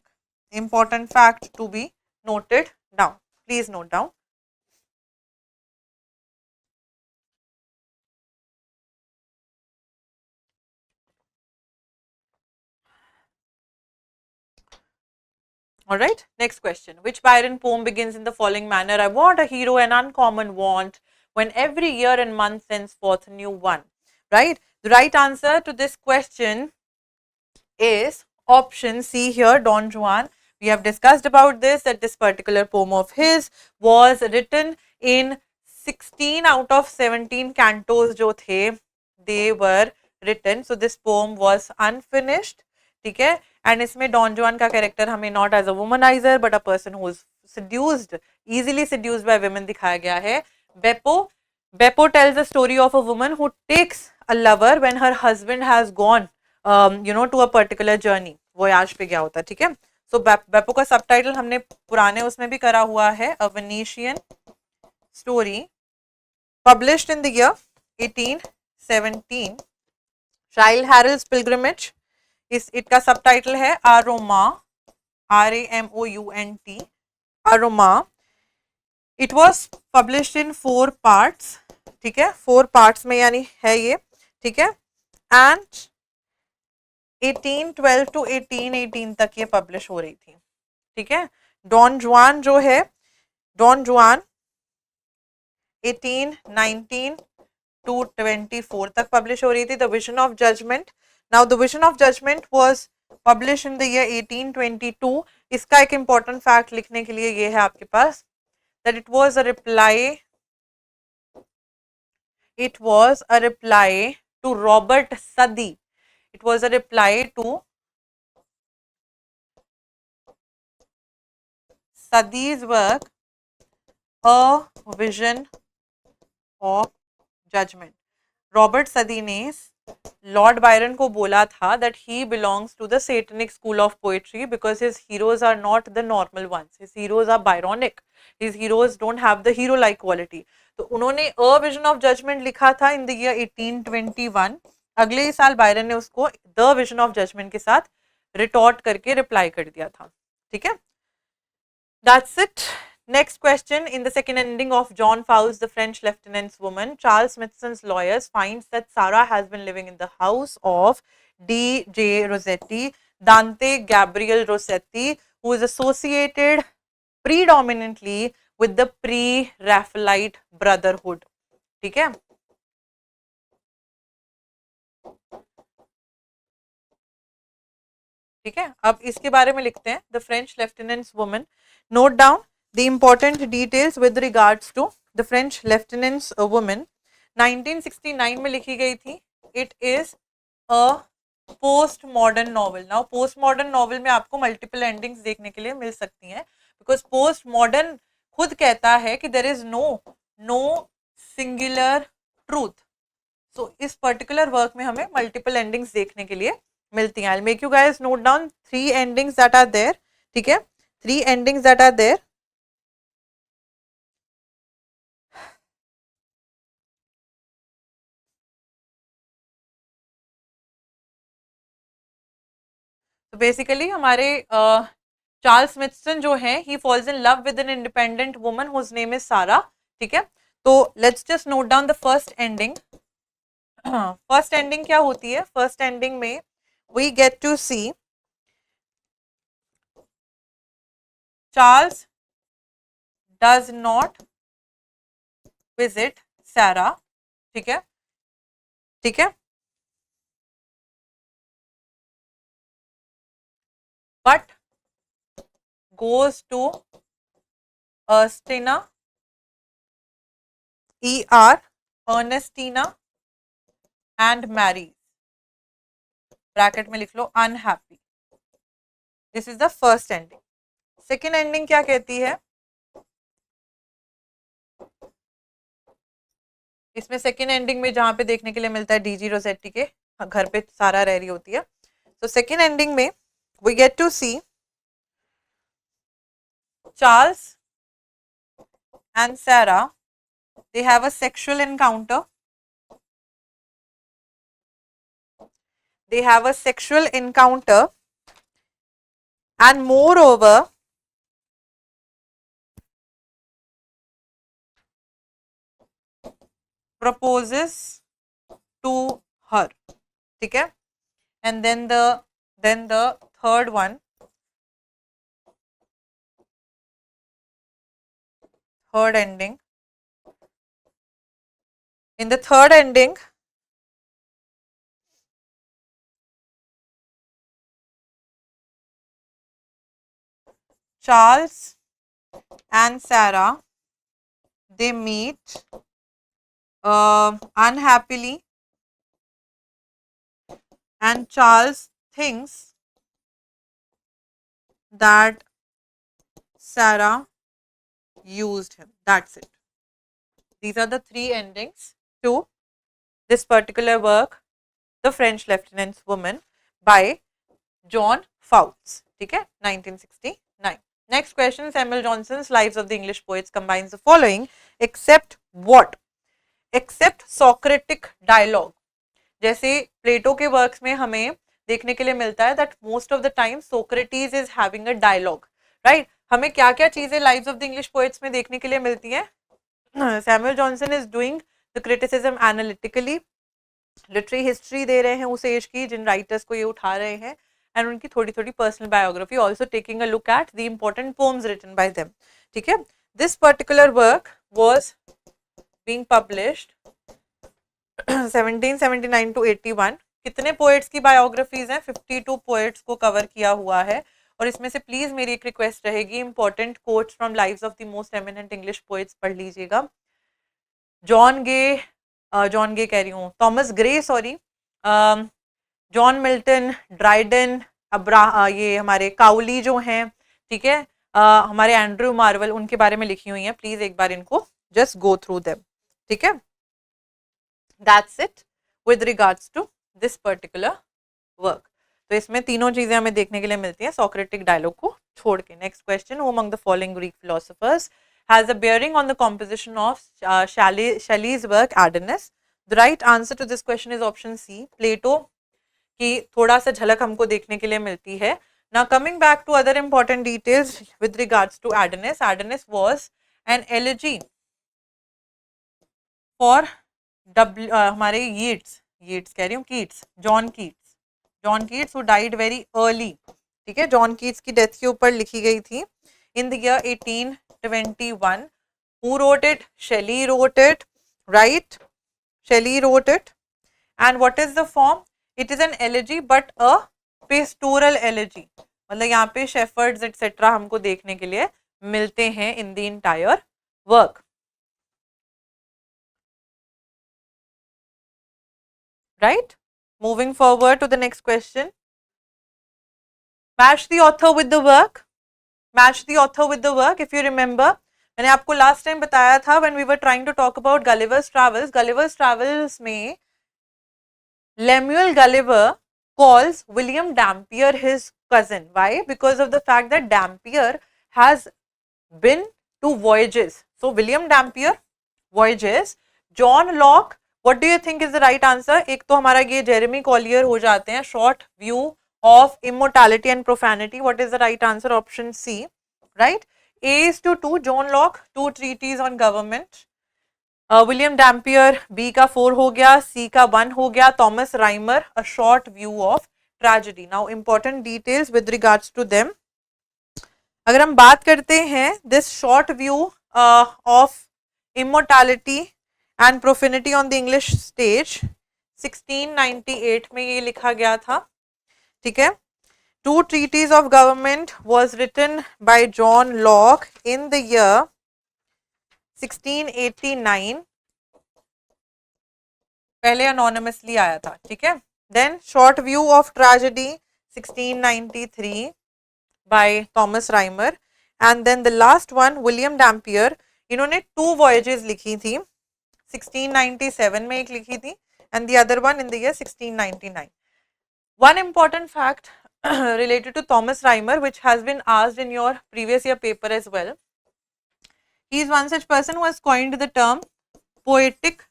Important fact to be noted down. Please note down. Alright, next question. Which Byron poem begins in the following manner? I want a hero, an uncommon want, when every year and month sends forth a new one. Right? The right answer to this question is option C here, Don Juan. We have discussed about this, that this particular poem of his was written in 16 out of 17 cantos जो थे, they were written. So this poem was unfinished. ठीक है, and इसमें don जुआन का character हमें not as a womaniser but a person who is seduced, easily seduced by women दिखाया गया है. Beppo tells the story of a woman who takes a lover when her husband has gone to a particular journey, voyage पे गया होता है. ठीक है, सो बेपो का सबटाइटल हमने पुराने उसमें भी करा हुआ है, अ Venetian story, published in the year 1817. Childe Harold's Pilgrimage, इसका सबटाइटल है aroma, RAMOUNT, aroma. It was published in 4 parts. ठीक है, 4 पार्ट्स में यानी है ये. ठीक है, एंड 1812 टू 1818 तक ये पब्लिश हो रही थी. ठीक है, डॉन जुआन जो है, डॉन जुआन 1819 टू 24 तक पब्लिश हो रही थी. The vision of judgement, now the vision of judgement was publish in the year 1822. इसका एक इंपॉर्टेंट फैक्ट लिखने के लिए ये है आपके पास, that it was a reply to Robert Southey. It was a reply to Southey's work, A Vision of Judgment. Robert सदी ने लॉर्ड बायरन को बोला था that he belongs to the satanic school of poetry because his heroes are not the normal ones. His heroes are Byronic. His heroes don't have the hero like quality. तो उन्होंने A Vision of Judgment लिखा था in the year 1821 अगले ही साल Byron ने उसको the vision of judgement के साथ रिटॉर्ट करके रिप्लाई कर दिया था. ठीक है, that's it. Next question. In the second ending of John Fowles, The French Lieutenant's Woman, Charles Smithson's lawyers finds that Sarah has been living in the house of D.J. Rossetti, Dante Gabriel Rossetti, who is associated predominantly with the pre-Raphaelite Brotherhood. ठीक है, ठीक है. अब इसके बारे में लिखते हैं. The French lieutenant's woman. Note down the important details with regards to the French lieutenant's woman. 1969 में लिखी गई थी. It is a post modern novel. Now post modern novel में आपको मल्टीपल एंडिंग्स देखने के लिए मिल सकती हैं, बिकॉज पोस्ट मॉडर्न खुद कहता है कि there is no singular truth. So इस पर्टिकुलर वर्क में हमें मल्टीपल एंडिंग्स देखने के लिए मिलती हैं. I make you guys note down 3 endings that are there. ठीक है, 3 एंडिंग्स दैट आर देयर. तो बेसिकली हमारे चार्ल्स स्मिथसन जो है, he falls in love with an independent woman whose name is Sarah. ठीक है, तो let's just note down the first ending. First ending क्या होती है? फर्स्ट एंडिंग में we get to see Charles does not visit Sarah. ठीक है, ठीक है, but goes to Ernestina, Ernestina and marries. Bracket में लिख लो unhappy. This is the first ending. Second ending क्या कहती है? इसमें सेकेंड एंडिंग में जहां पे देखने के लिए मिलता है डीजी रोसेट्टी के घर पे सारा रह रही होती है. तो सेकेंड एंडिंग में we get to see Charles and Sarah, they have a sexual encounter. They have a sexual encounter, and moreover proposes to her. ठीक है, and then the third one, third ending. In the third ending, Charles and Sarah, they meet unhappily, and Charles thinks that Sarah used him. That's it. These are the 3 endings to this particular work, The French Lieutenant's Woman by John Fowles. ठीक है, 1969. Next question. Samuel Johnson's Lives of the English Poets combines the following except what? Except Socratic dialogue. जैसे प्लेटो के works में हमें देखने के लिए मिलता है that most of the time Socrates is having a dialogue, right? हमें क्या क्या चीजें lives of the English poets में देखने के लिए मिलती हैं? Samuel Johnson is doing the criticism analytically. Literary history दे रहे हैं उस एज की जिन राइटर्स को ये उठा रहे हैं, एंड उनकी थोड़ी थोड़ी personal biography, also taking a look at the important poems written by them. ठीक है, this particular work was being published 1779 to 81. कितने पोएट्स की बायोग्राफीज हैं? 52 पोएट्स को कवर किया हुआ है. और इसमें से प्लीज मेरी एक रिक्वेस्ट रहेगी, important quotes from lives of the most eminent English poets पढ़ लीजिएगा. जॉन गे कह रही हूँ, Thomas Gray, sorry, John Milton, Dryden, ये हमारे काउली जो हैं, ठीक है, हमारे एंड्रू मार्वल, उनके बारे में लिखी हुई हैं. प्लीज एक बार इनको जस्ट गो थ्रू देम. ठीक है, that's it with regards to this particular work. तो इसमें तीनों चीजें हमें देखने के लिए मिलती हैं सोक्रेटिक डायलॉग को छोड़ के. Next question. Who among the following Greek philosophers has a bearing on the composition of Shelley's work Adonis? The right answer to this question is option C, Plato की थोड़ा सा झलक हमको देखने के लिए मिलती है. Now coming back to other important details with regards to Adonis. Adonis was an elegy for हमारे Yeats कह रही हूँ, John Keats who died very early. ठीक है, जॉन कीट्स की डेथ के ऊपर लिखी गई थी in the year 1821. Who wrote it? Shelley wrote it, right? Shelley wrote it. And what is the form? It is an elegy but a pastoral elegy. मतलब यहाँ पे शेफर्ड्स एक्सेट्रा हमको देखने के लिए मिलते हैं in the entire work. Right? Moving forward to the next question. Match the author with the work. Match the author with the work. If you remember, मैंने आपको last time बताया था when we were trying to talk about Gulliver's Travels में Lemuel Gulliver calls William Dampier his cousin. Why? Because of the fact that Dampier has been to voyages. So William Dampier, voyages. John Locke, what do you think is the right answer? एक तो हमारा ये Jeremy Collier हो जाते हैं. Short view of immortality and profanity. What is the right answer? Option C. Right? A is to 2. John Locke, 2 treatises on government. William Dampier B का 4 हो गया, सी का 1 हो गया. Thomas Rymer, a short view of tragedy. Now important details with regards to them. अगर हम बात करते हैं this short view of immortality and profanity on the English stage 1698 में ये लिखा गया था. ठीक है. 2 treatises of government was written by John Locke in the year 1689. पहले anonymously आया था. ठीक है. Then short view of tragedy 1693 by Thomas Rymer. And then the last one William Dampier. इन्होंने 2 voyages लिखी थी. 1697 में एक लिखी थी and the other one in the year 1699. One important fact related to Thomas Rymer which has been asked in your previous year paper as well. He is one such person who has coined the term poetic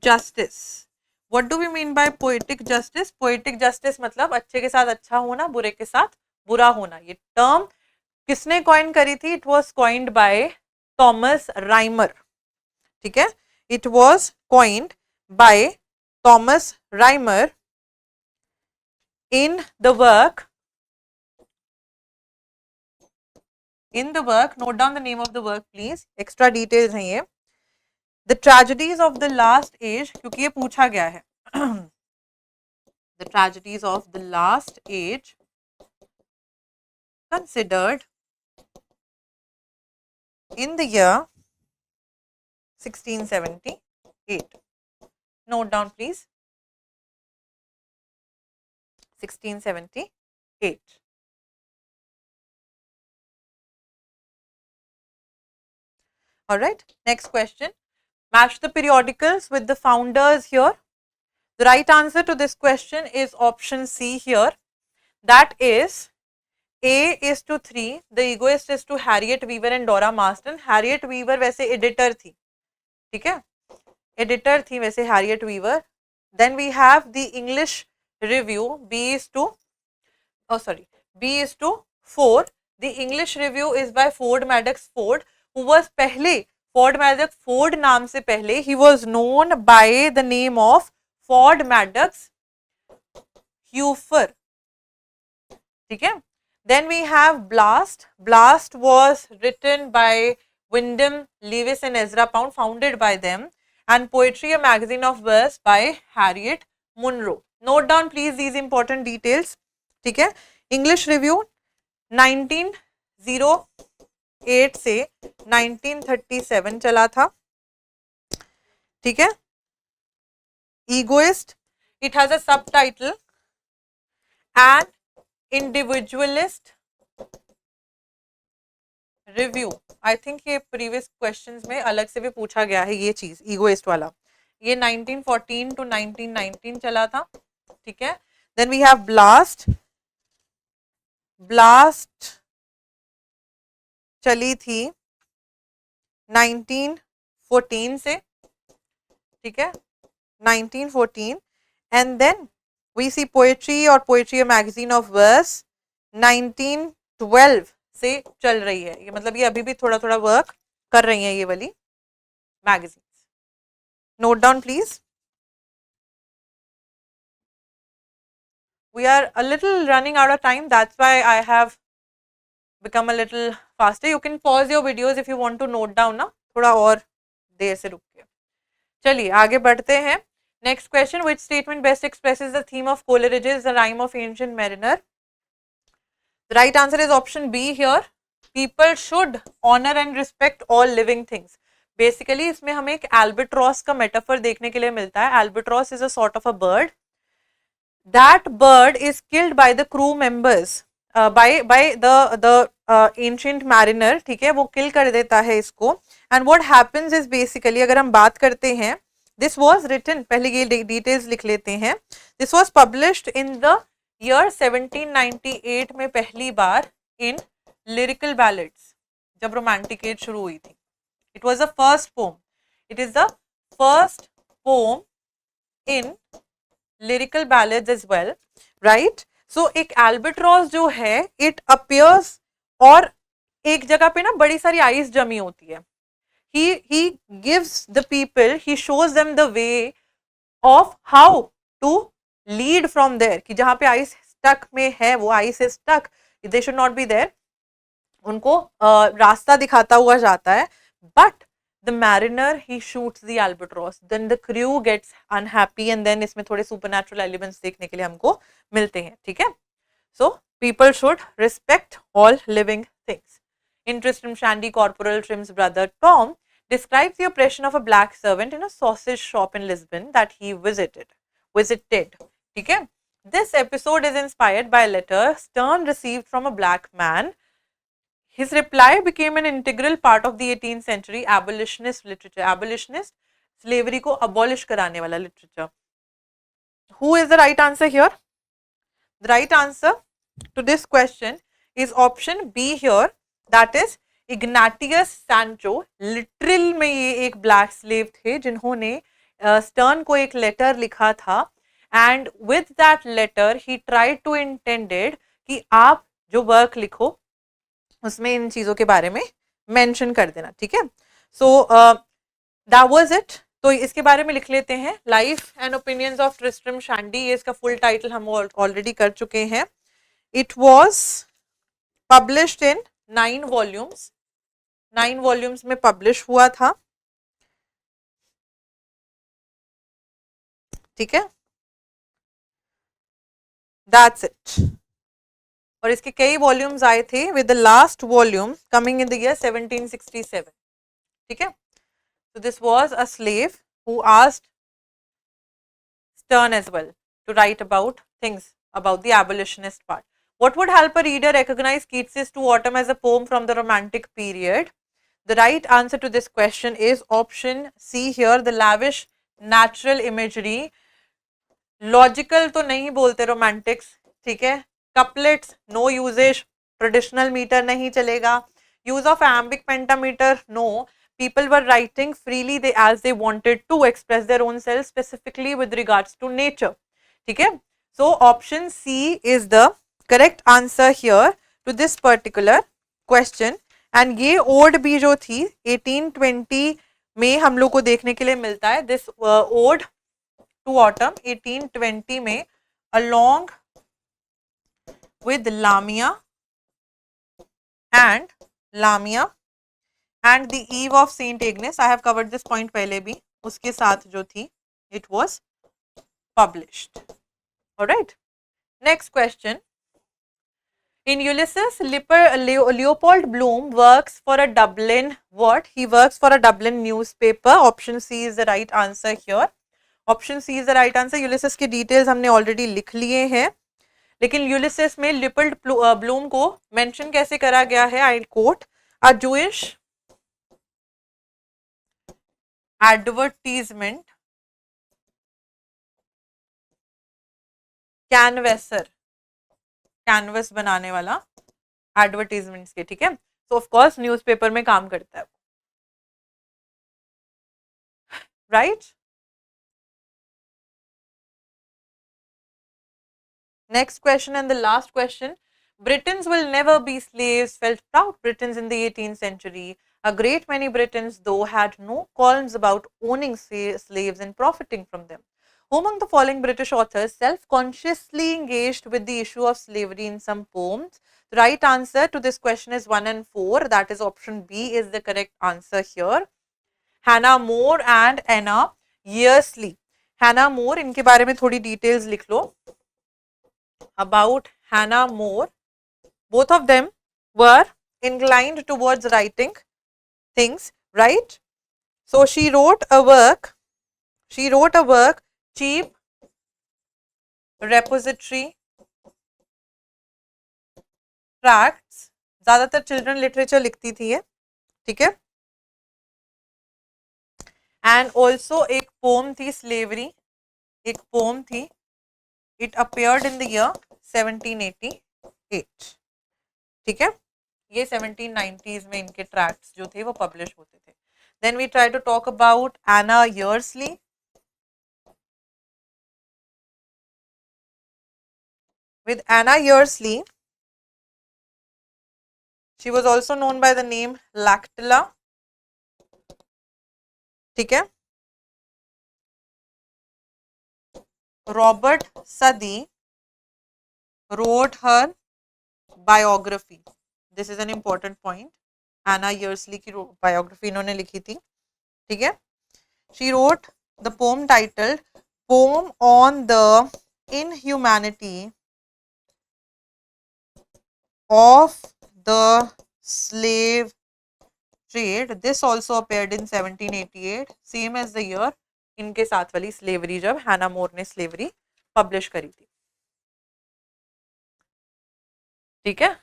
justice. What do we mean by poetic justice? Poetic justice मतलब अच्छे के साथ अच्छा होना, बुरे के साथ बुरा होना. ये term किसने coin करी थी? It was coined by Thomas Rymer. ठीक है. It was coined by Thomas Rymer in the work. Note down the name of the work please. Extra details हैं ये. The tragedies of the last age, क्योंकि ये पूछा गया है. The tragedies of the last age considered in the year 1678. Note down please. 1678. All right, next question. Match the periodicals with the founders here. The right answer to this question is option C here. That is A is to 3. The Egoist is to Harriet Weaver and Dora Marsden. Harriet Weaver वैसे editor थी. ठीक है. Editor थी वैसे Harriet Weaver. Then we have the English Review. B is to 4. The English Review is by Ford Madox Ford, who was पहले Ford Madox Ford नाम से पहले he was known by the name of Ford Madox Hueffer. ठीक है. Then we have Blast. Blast was written by Wyndham Lewis and Ezra Pound, founded by them, and Poetry, a magazine of verse by Harriet Monroe. Note down please these important details. ठीक है. English Review 1908 से 1937 चला था. ठीक है. Egoist, it has a subtitle, and Individualist Review. I think ये previous questions में अलग से भी पूछा गया है ये चीज, Egoist वाला. ये 1914 to 1919 चला था. ठीक है. Then we have Blast. Blast चली थी 1914 से. ठीक है. 1914, and then we see poetry or poetry a magazine of verse 1912 से चल रही है. ये मतलब ये अभी भी थोड़ा थोड़ा वर्क कर रही है ये वाली magazines. Note down please. We are a little running out of time, that's why I have become a little faster. You can pause your videos if you want to note down ना, थोड़ा और देर से रुक के. चलिए आगे बढ़ते हैं. Next question, which statement best expresses the theme of Coleridge's The Rime of Ancient Mariner? The right answer is option B here. People should honor and respect all living things. Basically इसमें हमें एक albatross का metaphor देखने के लिए मिलता है. Albatross is a sort of a bird. That bird is killed by the crew members, by the ancient mariner. ठीक है, वो kill कर देता है इसको. And what happens is basically अगर हम बात करते हैं, this was written, पहले ये details लिख लेते हैं. This was published in the year 1798 में पहली बार in lyrical ballads, जब romantic age शुरू हुई थी. It was the first poem. It is the first poem in lyrical ballads as well, right? So एक albatross जो है, it appears और एक जगह पे ना बड़ी सारी आइस जमी होती है. He gives the people, he shows them the way of how to lead from there. कि जहाँ पे आइस stuck में है, वो ice is stuck, they should not be there. उनको रास्ता दिखाता हुआ जाता है. But the mariner, he shoots the albatross. Then the crew gets unhappy, and then इसमें थोड़े supernatural elements देखने के लिए हमको मिलते हैं. ठीक है? So people should respect all living things. In Tristram Shandy, Corporal Trim's brother Tom describes the oppression of a black servant in a sausage shop in Lisbon that he visited. ठीक है? This episode is inspired by a letter Sterne received from a black man. His reply became an integral part of the 18th century abolitionist literature. Abolitionist, slavery को abolish कराने वाला literature. Who is the right answer here? The right answer to this question is option B here. That is Ignatius Sancho. Literal में ये एक black slave थे जिन्होंने Sterne को एक letter लिखा था. And with that letter he tried to intended कि आप जो work लिखो उसमें इन चीज़ों के बारे में मेंशन कर देना. ठीक है? So that was it. तो इसके बारे में लिख लेते हैं. Life and opinions of Tristram Shandy, ये इसका फुल टाइटल हम ऑलरेडी कर चुके हैं. It was published in 9 volumes. 9 volumes में पब्लिश हुआ था. ठीक है? That's it. और इसके कई वॉल्यूम्स आए थे with the last volume coming in the year 1767. ठीक है? So this was a slave who asked Sterne as well to write about things about the abolitionist part. What would help a reader recognize Keats's To Autumn as a poem from the Romantic period? The right answer to this question is option C here, the lavish natural imagery. Logical तो नहीं बोलते romantics. ठीक है? Couplets, no usage, traditional meter नहीं चलेगा. Use of iambic pentameter, no. People were writing freely as they wanted to express their own self, specifically with regards to nature. ठीक है? So option C is the correct answer here to this particular question. And ये ode भी जो थी 1820 में हम लोग को देखने के लिए मिलता है. This ode to autumn 1820 में along with Lamia and the Eve of Saint Agnes. I have covered this point पहले भी. उसके साथ जो थी, it was published. Alright. Next question. In Ulysses, Leopold Bloom works for a Dublin what? He works for a Dublin newspaper. Option C is the right answer here. Option C is the right answer. Ulysses की details हमने already लिख लिए हैं. लेकिन यूलिसेस में Leopold Bloom को mention कैसे करा गया है? I quote, a Jewish advertisement canvasser, canvas बनाने वाला एडवर्टीजमेंट्स के. ठीक है? तो ऑफ कोर्स न्यूज़पेपर में काम करता है. Right? Next question and the last question. Britons will never be slaves, felt proud Britons in the 18th century. A great many Britons, though, had no qualms about owning slaves and profiting from them. Who among the following British authors self-consciously engaged with the issue of slavery in some poems? The right answer to this question is 1 and 4. That is option B is the correct answer here. Hannah More and Anna Yearsley. Hannah More, इनके बारे में थोड़ी details लिख लो. About Hannah More, both of them were inclined towards writing things, right? So she wrote a work, Cheap Repository Tracts. ज़्यादातर children literature लिखती थी ये, ठीक है. एंड ऑल्सो एक पोम थी स्लेवरी, एक पोम थी. It appeared in the year 1788, ठीक है. ये 1790s में इनके ट्रैक्ट्स जो थे वो पब्लिश होते थे. Then we try to talk about Anna Yearsley. With Anna Yearsley, she was also known by the name Lactilla, ठीक है. Robert Southey wrote her biography. This is an important point. Anna Yearsley की biography इन्होंने लिखी थी, ठीक है. She wrote the poem titled Poem on the Inhumanity of the Slave Trade. This also appeared in 1788, same as the year इनके साथ वाली slavery जब हैना मोर ने स्लेवरी पब्लिश करी थी, ठीक है.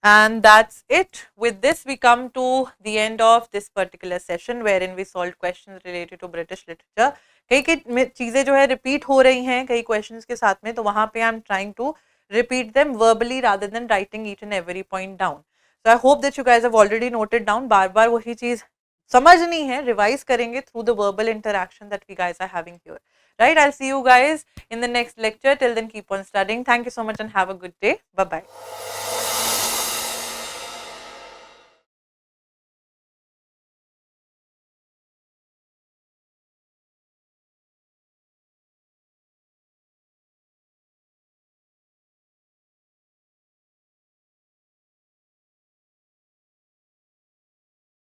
And that's it. With this, we come to the end of this particular session wherein we solved questions related to British literature. कई चीज़ें जो है रिपीट हो रही हैं कई क्वेश्चंस के साथ में, तो वहाँ पे I am trying to repeat them verbally rather than writing each and every point down. So I hope that you guys have already noted down. बार बार वही चीज़ समझनी है, रिवाइज करेंगे through the verbal interaction that we guys are having here. Right? I'll see you guys in the next lecture. Till then, keep on studying. Thank you so much and have a good day. Bye bye.